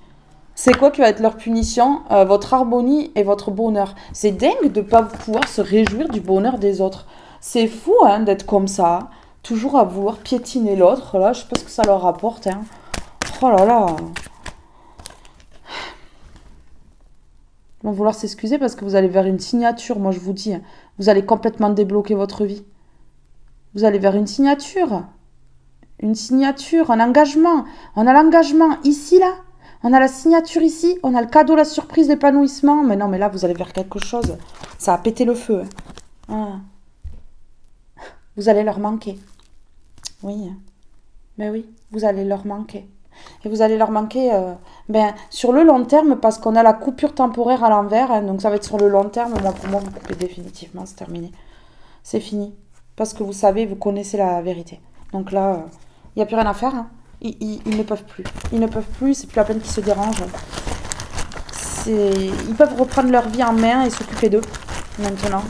S1: C'est quoi qui va être leur punition? Votre harmonie et votre bonheur. C'est dingue de ne pas pouvoir se réjouir du bonheur des autres. C'est fou, hein, d'être comme ça. Toujours à vouloir piétiner l'autre. Là, je sais pas ce que ça leur rapporte, hein. Oh là là. Ils vont vouloir s'excuser parce que vous allez vers une signature, moi je vous dis. Vous allez complètement débloquer votre vie. Vous allez vers une signature. Une signature, un engagement. On a l'engagement ici, là. On a la signature ici. On a le cadeau, la surprise, l'épanouissement. Mais non, mais là, vous allez vers quelque chose. Ça a pété le feu. Hein. Ah. Vous allez leur manquer. Oui. Mais oui, vous allez leur manquer. Et vous allez leur manquer sur le long terme parce qu'on a la coupure temporaire à l'envers. Hein, donc ça va être sur le long terme. Moi, pour moi, vous coupez définitivement. C'est terminé. C'est fini. Parce que vous savez, vous connaissez la vérité. Donc là, il n'y a plus rien à faire. Hein. Ils ne peuvent plus. Ils ne peuvent plus. C'est plus la peine qu'ils se dérangent. Ils peuvent reprendre leur vie en main et s'occuper d'eux maintenant.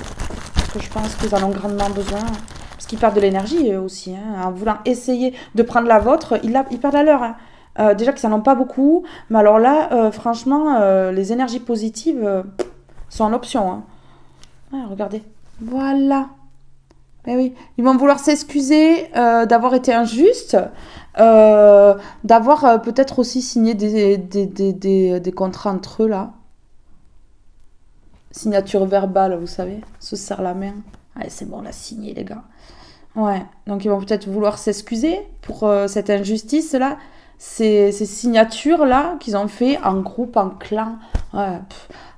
S1: Parce que je pense qu'ils en ont grandement besoin. Parce qu'ils perdent de l'énergie eux aussi. Hein. En voulant essayer de prendre la vôtre, ils perdent la leur. Hein. Déjà qu'ils n'en ont pas beaucoup. Mais alors là, franchement, les énergies positives sont en option. Hein. Ouais, regardez. Voilà. Eh oui, ils vont vouloir s'excuser d'avoir été injustes, d'avoir peut-être aussi signé des contrats entre eux, là. Signature verbale, vous savez, se serre la main. Allez, c'est bon, on l'a signé, les gars. Ouais, donc ils vont peut-être vouloir s'excuser pour cette injustice-là, ces signatures-là qu'ils ont fait en groupe, en clan. Ouais,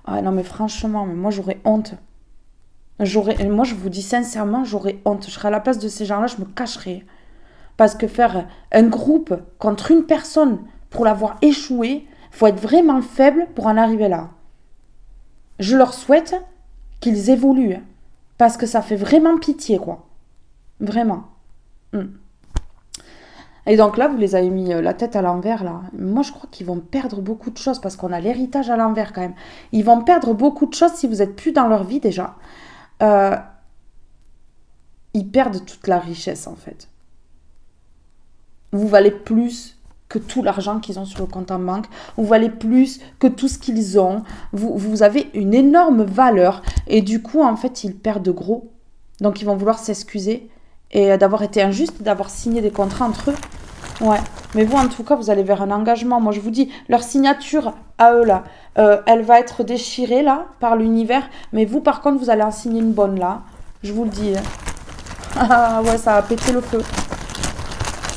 S1: ouais, non mais franchement, moi j'aurais honte. Moi, je vous dis sincèrement, j'aurais honte. Je serais à la place de ces gens-là, je me cacherais. Parce que faire un groupe contre une personne pour l'avoir échoué, faut être vraiment faible pour en arriver là. Je leur souhaite qu'ils évoluent. Parce que ça fait vraiment pitié, quoi. Vraiment. Et donc là, vous les avez mis la tête à l'envers, là. Moi, je crois qu'ils vont perdre beaucoup de choses parce qu'on a l'héritage à l'envers, quand même. Ils vont perdre beaucoup de choses si vous n'êtes plus dans leur vie, déjà. Ils perdent toute la richesse en fait. Vous valez plus que tout l'argent qu'ils ont sur le compte en banque. Vous valez plus que tout ce qu'ils ont. Vous avez une énorme valeur. Et du coup, en fait, ils perdent de gros. Donc, ils vont vouloir s'excuser et d'avoir été injustes, d'avoir signé des contrats entre eux. Ouais. Mais vous, en tout cas, vous allez vers un engagement. Moi, je vous dis, leur signature à eux, là, elle va être déchirée, là, par l'univers. Mais vous, par contre, vous allez en signer une bonne, là. Je vous le dis. Ah ouais, ça va péter le feu.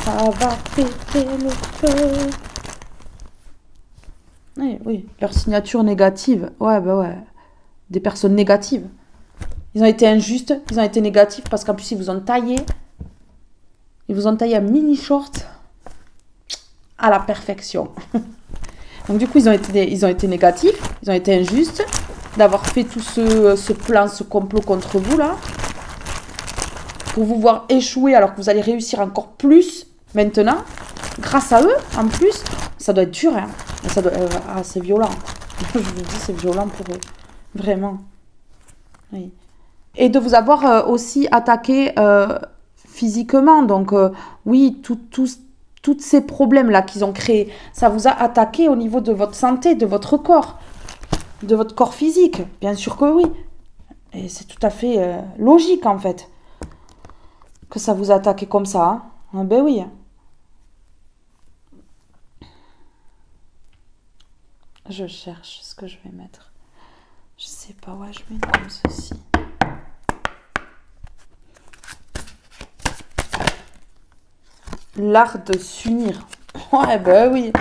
S1: Ça va péter le feu. Oui, oui. Leur signature négative. Ouais, bah ouais. Des personnes négatives. Ils ont été injustes, ils ont été négatifs parce qu'en plus, ils vous ont taillé. Ils vous ont taillé un mini short à la perfection. Donc du coup, ils ont été négatifs, ils ont été injustes d'avoir fait tout ce plan, ce complot contre vous, là. Pour vous voir échouer alors que vous allez réussir encore plus maintenant. Grâce à eux, en plus. Ça doit être dur, hein. C'est violent. Je vous dis, c'est violent pour eux. Vraiment. Oui. Et de vous avoir aussi attaqué physiquement. Donc, oui, tous ces problèmes-là qu'ils ont créés, ça vous a attaqué au niveau de votre santé, de votre corps physique. Bien sûr que oui. Et c'est tout à fait logique, en fait, que ça vous a attaqué comme ça. Hein. Ah ben oui. Je cherche ce que je vais mettre. Je sais pas, ouais, je mets comme ceci. L'art de s'unir. Ouais, ben oui.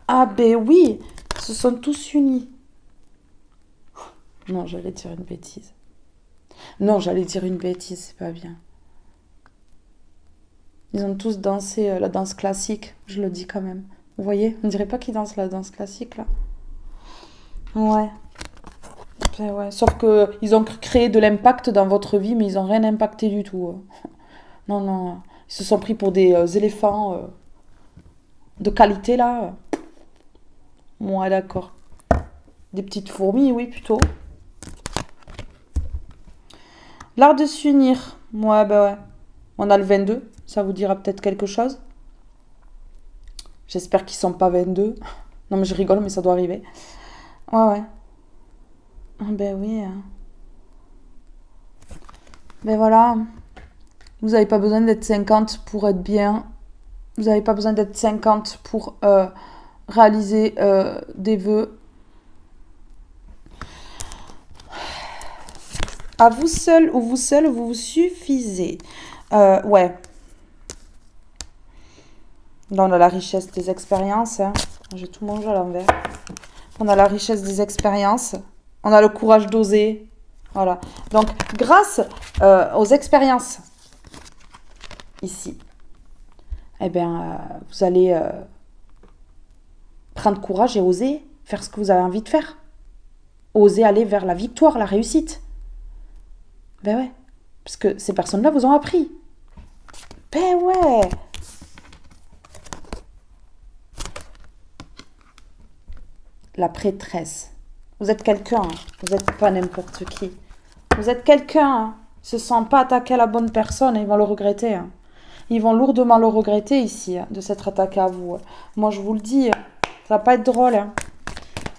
S1: Ah ben oui. Ils se sont tous unis. Non, j'allais dire une bêtise. C'est pas bien. Ils ont tous dansé la danse classique, je le dis quand même. Vous voyez, on dirait pas qu'ils dansent la danse classique, là. Ouais. Ben ouais. Sauf qu'ils ont créé de l'impact dans votre vie, mais ils n'ont rien impacté du tout. Non, non. Ils se sont pris pour des éléphants de qualité, là. Ouais, d'accord. Des petites fourmis, oui, plutôt. L'art de s'unir. Ouais, bah ouais. On a le 22. Ça vous dira peut-être quelque chose. J'espère qu'ils sont pas 22. Non, mais je rigole, mais ça doit arriver. Ouais, ouais. Ah ben oui. Ben voilà, vous n'avez pas besoin d'être 50 pour être bien. Vous n'avez pas besoin d'être 50 pour réaliser des vœux. À vous seul ou vous seul, vous vous suffisez. Ouais. Là, on a la richesse des expériences. Hein. J'ai tout mangé à l'envers. On a la richesse des expériences. On a le courage d'oser. Voilà. Donc, grâce aux expériences, ici, eh bien, vous allez prendre courage et oser faire ce que vous avez envie de faire. Oser aller vers la victoire, la réussite. Ben ouais. Parce que ces personnes-là vous ont appris. Ben ouais. La prêtresse. Vous êtes quelqu'un, hein. Vous n'êtes pas n'importe qui. Vous êtes quelqu'un, hein. Ils ne se sentent pas attaqués à la bonne personne et ils vont le regretter. Hein. Ils vont lourdement le regretter ici, hein, de s'être attaqués à vous. Moi, je vous le dis, ça va pas être drôle. Hein.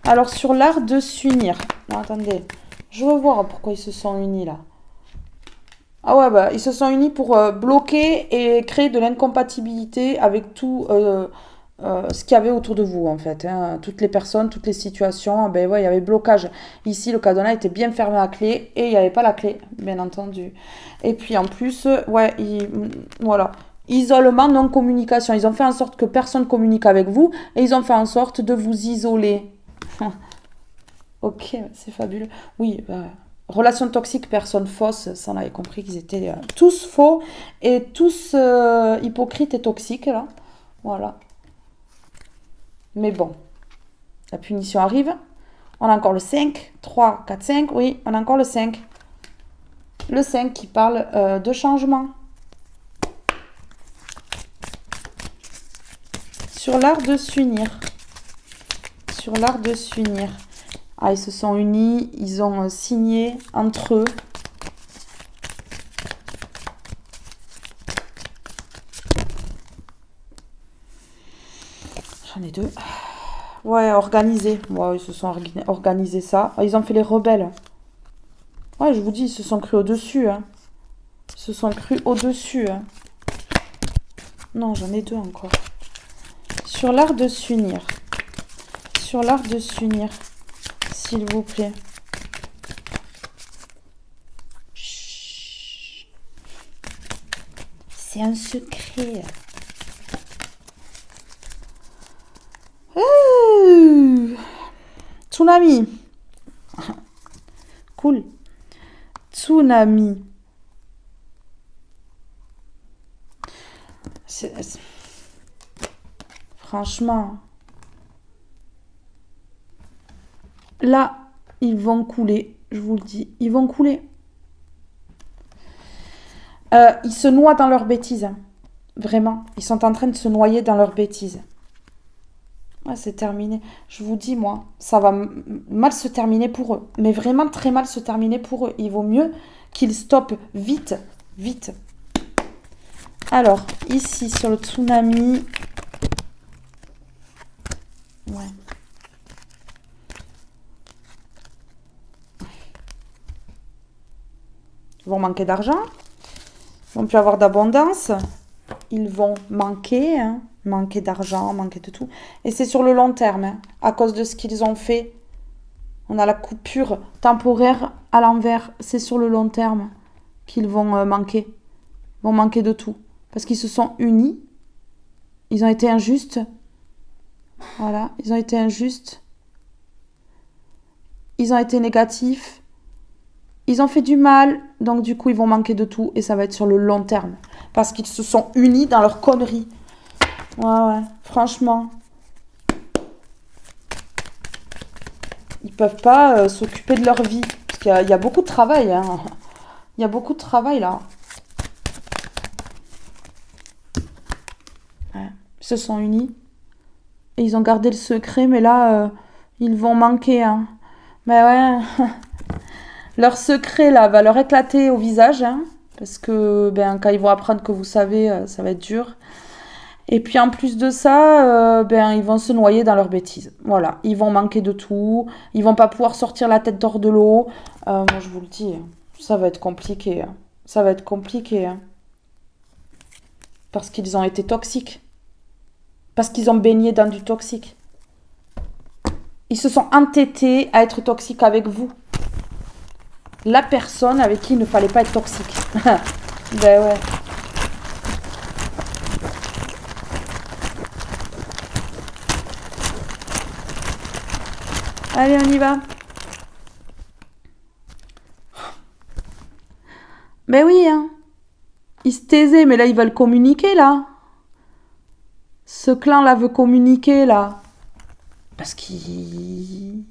S1: Alors, sur l'art de s'unir. Non, attendez, je veux voir pourquoi ils se sont unis là. Ah ouais, bah, ils se sont unis pour bloquer et créer de l'incompatibilité avec tout ce qu'il y avait autour de vous, en fait. Hein. Toutes les personnes, toutes les situations, ben ouais, il y avait blocage. Ici, le cadenas était bien fermé à clé et il n'y avait pas la clé, bien entendu. Et puis, en plus, ouais, voilà. Isolement, non-communication. Ils ont fait en sorte que personne ne communique avec vous et ils ont fait en sorte de vous isoler. Ok, c'est fabuleux. Oui, relation toxique, personne fausse, ça on avait compris qu'ils étaient tous faux et tous hypocrites et toxiques, là. Voilà. Mais bon, la punition arrive. On a encore le 5, 3, 4, 5. Oui, on a encore le 5. Le 5 qui parle de changement. Sur l'art de s'unir. Sur l'art de s'unir. Ah, ils se sont unis, ils ont signé entre eux. J'en ai deux. Ouais, organisé. Ouais, ils se sont organisés ça. Ils ont fait les rebelles. Ouais, je vous dis, ils se sont crus au-dessus. Hein. Ils se sont crus au-dessus. Hein. Non, j'en ai deux encore. Sur l'art de s'unir. Sur l'art de s'unir. S'il vous plaît. Chut. C'est un secret. Tsunami. Cool. Tsunami. Franchement. Là, ils vont couler. Je vous le dis. Ils vont couler. Ils se noient dans leurs bêtises. Hein. Vraiment. Ils sont en train de se noyer dans leurs bêtises. Ouais, c'est terminé. Je vous dis, moi, ça va mal se terminer pour eux. Mais vraiment très mal se terminer pour eux. Il vaut mieux qu'ils stoppent vite. Vite. Alors, ici, sur le tsunami. Ouais. Ils vont manquer d'argent. Ils vont plus avoir d'abondance. Ils vont manquer, hein, manquer d'argent, manquer de tout. Et c'est sur le long terme, hein, à cause de ce qu'ils ont fait. On a la coupure temporaire à l'envers. C'est sur le long terme qu'ils vont manquer. Ils vont manquer de tout. Parce qu'ils se sont unis. Ils ont été injustes. Voilà, ils ont été injustes. Ils ont été négatifs. Ils ont fait du mal, donc du coup, ils vont manquer de tout et ça va être sur le long terme. Parce qu'ils se sont unis dans leur connerie. Ouais, franchement. Ils peuvent pas s'occuper de leur vie. Parce qu'il y a beaucoup de travail. Hein. Il y a beaucoup de travail, là. Ouais. Ils se sont unis. Et ils ont gardé le secret, mais là, ils vont manquer. Hein. Mais ouais... Leur secret, là, va leur éclater au visage, hein, parce que quand ils vont apprendre que vous savez, ça va être dur. Et puis, en plus de ça, ils vont se noyer dans leurs bêtises. Voilà, ils vont manquer de tout, ils vont pas pouvoir sortir la tête hors de l'eau. Moi, je vous le dis, ça va être compliqué. Ça va être compliqué. Hein. Parce qu'ils ont été toxiques. Parce qu'ils ont baigné dans du toxique. Ils se sont entêtés à être toxiques avec vous. La personne avec qui il ne fallait pas être toxique. Ben ouais. Allez, on y va. Ben oui, hein. Ils se taisaient, mais là, ils veulent communiquer, là. Ce clan-là veut communiquer, là. Parce qu'ils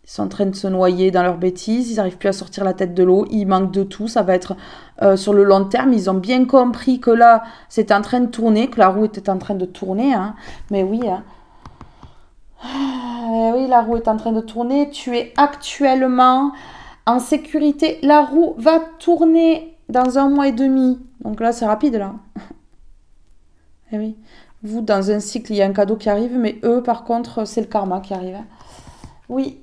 S1: sont en train de se noyer dans leurs bêtises. Ils n'arrivent plus à sortir la tête de l'eau. Ils manquent de tout. Ça va être sur le long terme. Ils ont bien compris que là, c'était en train de tourner, que la roue était en train de tourner. Hein. Mais oui, hein. Oui, la roue est en train de tourner. Tu es actuellement en sécurité. La roue va tourner dans 1 mois et demi. Donc là, c'est rapide, là. Eh oui. Vous, dans un cycle, il y a un cadeau qui arrive, mais eux, par contre, c'est le karma qui arrive. Oui.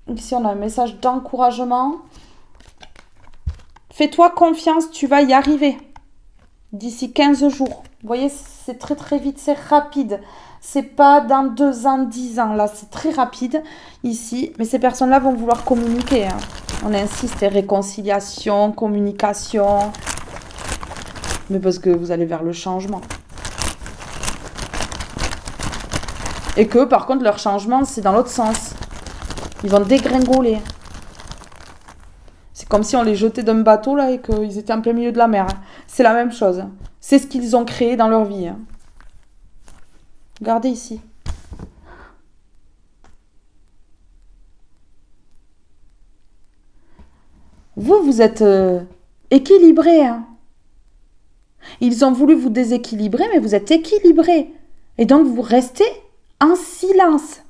S1: Ici, on a un message d'encouragement. Fais-toi confiance, tu vas y arriver. D'ici 15 jours. Vous voyez, c'est très très vite, c'est rapide. C'est pas dans 2 ans, 10 ans. Là, c'est très rapide ici. Mais ces personnes-là vont vouloir communiquer. Hein. On insiste, réconciliation, communication. Mais parce que vous allez vers le changement. Et que, par contre, leur changement, c'est dans l'autre sens. Ils vont dégringoler. C'est comme si on les jetait d'un bateau, là, et qu'ils étaient en plein milieu de la mer. Hein. C'est la même chose. C'est ce qu'ils ont créé dans leur vie. Hein. Regardez ici. Vous êtes équilibré, hein. Ils ont voulu vous déséquilibrer, mais vous êtes équilibré. Et donc, vous restez en silence.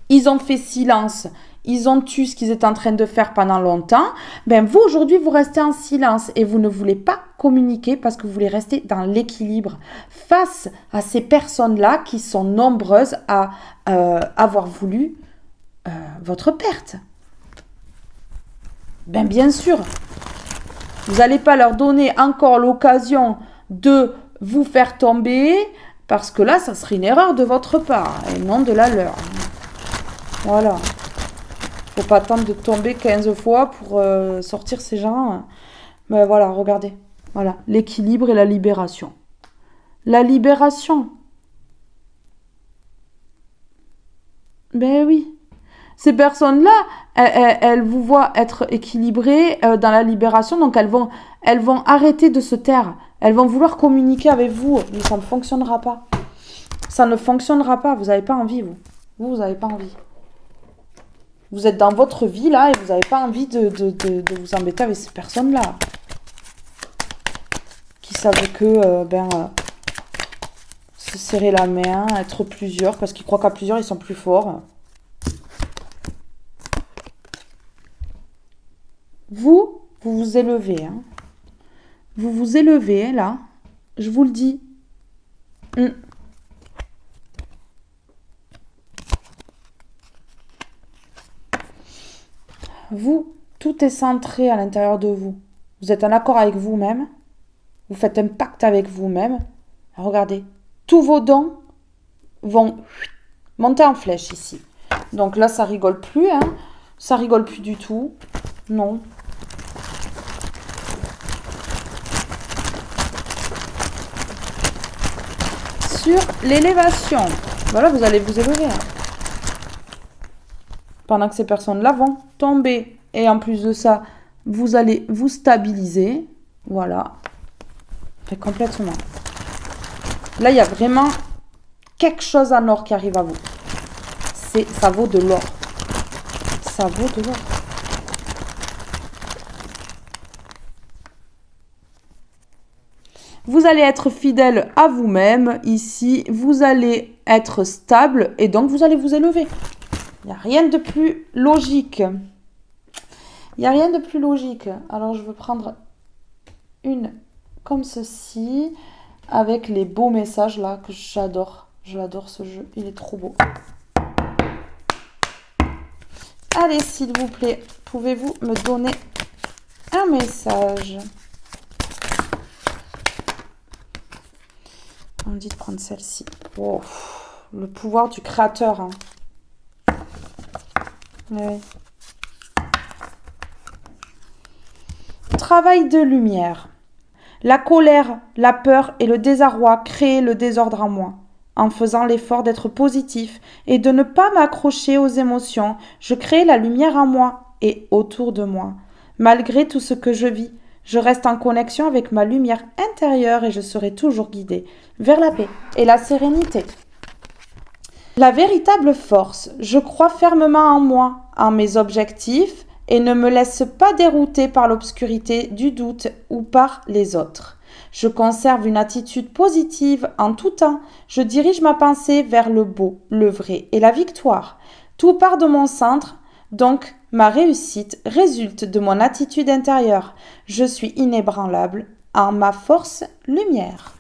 S1: Ils ont fait silence. Ils ont tué ce qu'ils étaient en train de faire pendant longtemps. Ben, vous, aujourd'hui, vous restez en silence. Et vous ne voulez pas communiquer parce que vous voulez rester dans l'équilibre. Face à ces personnes-là qui sont nombreuses à avoir voulu votre perte. Ben, bien sûr. Vous n'allez pas leur donner encore l'occasion de vous faire tomber, parce que là, ça serait une erreur de votre part, et non de la leur. Voilà. Faut pas attendre de tomber 15 fois pour sortir ces gens. Mais voilà, regardez. Voilà, l'équilibre et la libération. La libération. Ben oui. Ces personnes-là, elles vous voient être équilibrées dans la libération, donc elles vont arrêter de se taire. Elles vont vouloir communiquer avec vous, mais ça ne fonctionnera pas. Ça ne fonctionnera pas, vous n'avez pas envie, vous. Vous n'avez pas envie. Vous êtes dans votre vie, là, et vous n'avez pas envie de vous embêter avec ces personnes-là. Qui savent que, se serrer la main, être plusieurs, parce qu'ils croient qu'à plusieurs, ils sont plus forts. Vous vous élevez. Hein. Vous vous élevez, là. Je vous le dis. Vous, tout est centré à l'intérieur de vous. Vous êtes en accord avec vous-même. Vous faites un pacte avec vous-même. Regardez. Tous vos dons vont monter en flèche ici. Donc là, ça rigole plus. Hein. Ça rigole plus du tout. Non. Sur l'élévation. Voilà, vous allez vous élever. Hein. Pendant que ces personnes-là vont tomber. Et en plus de ça, vous allez vous stabiliser. Voilà. Fait complètement. Là, il y a vraiment quelque chose en or qui arrive à vous. Ça vaut de l'or. Ça vaut de l'or. Vous allez être fidèle à vous-même ici. Vous allez être stable et donc vous allez vous élever. Il n'y a rien de plus logique. Il n'y a rien de plus logique. Alors, je veux prendre une comme ceci, avec les beaux messages là, que j'adore. J'adore ce jeu, il est trop beau. Allez, s'il vous plaît, pouvez-vous me donner un message? On me dit de prendre celle-ci. Oh, le pouvoir du créateur. Hein. Oui. Travail de lumière. La colère, la peur et le désarroi créent le désordre en moi. En faisant l'effort d'être positif et de ne pas m'accrocher aux émotions, je crée la lumière en moi et autour de moi. Malgré tout ce que je vis, je reste en connexion avec ma lumière intérieure et je serai toujours guidée vers la paix et la sérénité. La véritable force, je crois fermement en moi, en mes objectifs et ne me laisse pas dérouter par l'obscurité du doute ou par les autres. Je conserve une attitude positive en tout temps. Je dirige ma pensée vers le beau, le vrai et la victoire. Tout part de mon centre, donc ma réussite résulte de mon attitude intérieure. Je suis inébranlable en ma force lumière.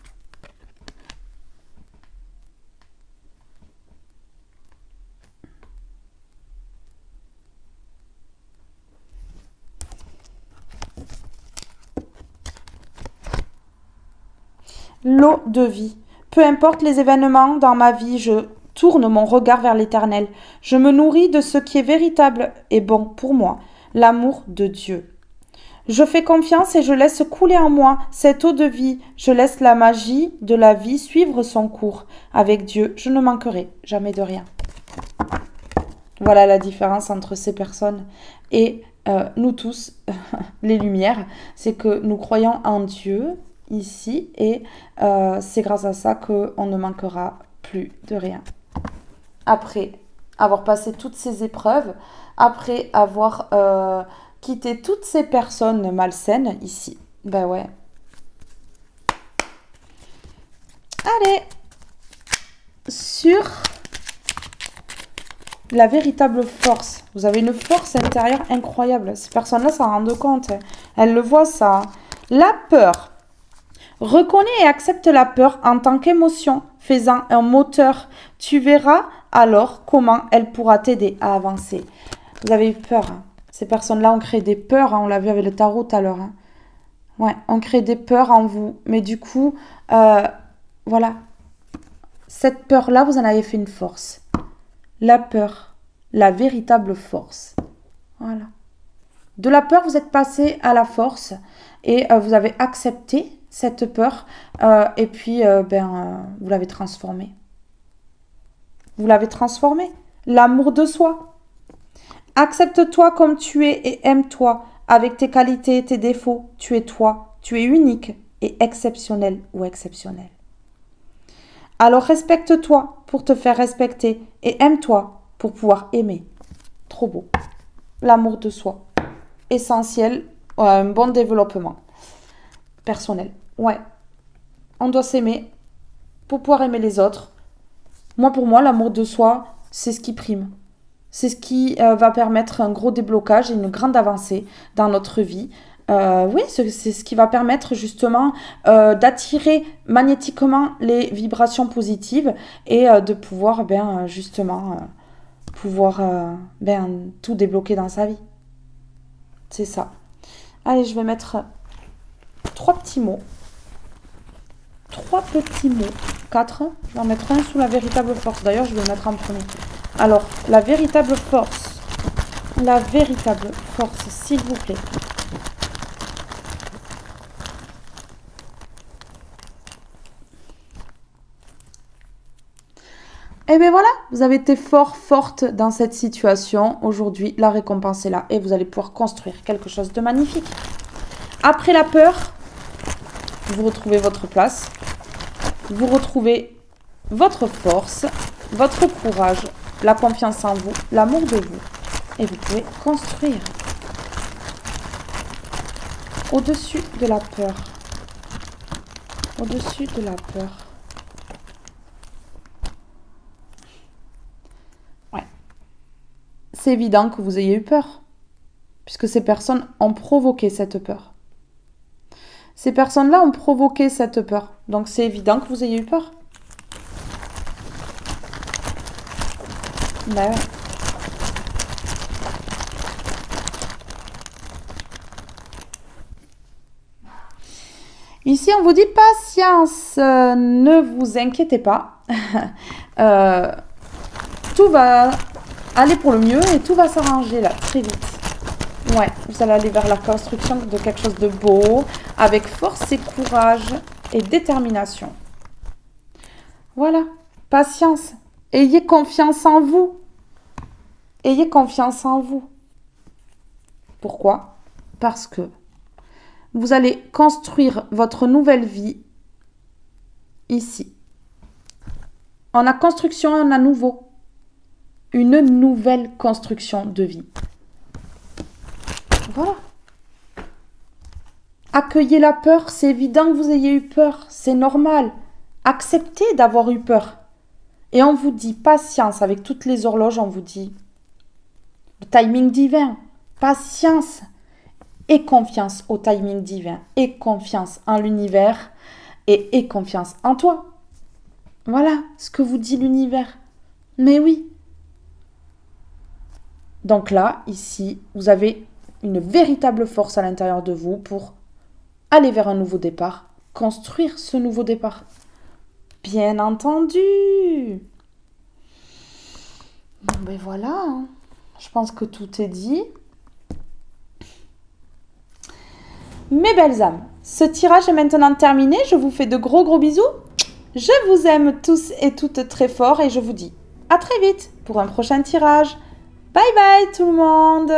S1: L'eau de vie. Peu importe les événements dans ma vie, je tourne mon regard vers l'Éternel. Je me nourris de ce qui est véritable et bon pour moi, l'amour de Dieu. Je fais confiance et je laisse couler en moi cette eau de vie. Je laisse la magie de la vie suivre son cours. Avec Dieu, je ne manquerai jamais de rien. Voilà la différence entre ces personnes et nous tous, les lumières. C'est que nous croyons en Dieu ici et c'est grâce à ça qu'on ne manquera plus de rien. Après avoir passé toutes ces épreuves, après avoir quitté toutes ces personnes malsaines ici, ben ouais. Allez, sur la véritable force. Vous avez une force intérieure incroyable. Ces personnes-là s'en rendent compte. Elles le voient ça. La peur. Reconnais et accepte la peur en tant qu'émotion, faisant un moteur. Tu verras alors comment elle pourra t'aider à avancer. Vous avez eu peur. Hein. Ces personnes-là ont créé des peurs. Hein. On l'a vu avec le tarot tout à l'heure. Hein. Ouais, on crée des peurs en vous. Mais du coup, voilà. Cette peur-là, vous en avez fait une force. La peur, la véritable force. Voilà. De la peur, vous êtes passé à la force et vous avez accepté cette peur et puis vous l'avez transformée. Vous l'avez transformée. L'amour de soi. Accepte-toi comme tu es et aime-toi avec tes qualités et tes défauts. Tu es toi. Tu es unique et exceptionnel ou exceptionnel. Alors respecte-toi pour te faire respecter et aime-toi pour pouvoir aimer. Trop beau. L'amour de soi. Essentiel à un bon développement personnel. Ouais. On doit s'aimer pour pouvoir aimer les autres. Moi, pour moi, l'amour de soi, c'est ce qui prime. C'est ce qui va permettre un gros déblocage et une grande avancée dans notre vie. Oui, c'est ce qui va permettre justement d'attirer magnétiquement les vibrations positives et de pouvoir tout débloquer dans sa vie. C'est ça. Allez, je vais mettre 3 petits mots. 3 petits mots. 4. Je vais en mettre un sous la véritable force. D'ailleurs, je vais le mettre en premier. Alors, la véritable force. La véritable force, s'il vous plaît. Et bien voilà, vous avez été forte dans cette situation. Aujourd'hui, la récompense est là et vous allez pouvoir construire quelque chose de magnifique. Après la peur, vous retrouvez votre place. Vous retrouvez votre force, votre courage, la confiance en vous, l'amour de vous. Et vous pouvez construire au-dessus de la peur. Au-dessus de la peur. Ouais. C'est évident que vous ayez eu peur. Puisque ces personnes ont provoqué cette peur. Ces personnes-là ont provoqué cette peur. Donc c'est évident que vous ayez eu peur. Ben ouais. Ici, on vous dit patience, ne vous inquiétez pas. Tout va aller pour le mieux et tout va s'arranger là, très vite. Ouais, vous allez aller vers la construction de quelque chose de beau, avec force et courage et détermination. Voilà, patience. Ayez confiance en vous. Ayez confiance en vous. Pourquoi? Parce que vous allez construire votre nouvelle vie ici. On a construction, on a nouveau. Une nouvelle construction de vie. Voilà. Accueillez la peur, c'est évident que vous ayez eu peur, c'est normal. Acceptez d'avoir eu peur. Et on vous dit patience, avec toutes les horloges, on vous dit le timing divin, patience et confiance au timing divin, et confiance en l'univers, et confiance en toi. Voilà ce que vous dit l'univers. Mais oui. Donc là, ici, vous avez une véritable force à l'intérieur de vous pour aller vers un nouveau départ, construire ce nouveau départ. Bien entendu. Bon, ben voilà. Hein. Je pense que tout est dit. Mes belles âmes, ce tirage est maintenant terminé. Je vous fais de gros bisous. Je vous aime tous et toutes très fort et je vous dis à très vite pour un prochain tirage. Bye bye tout le monde!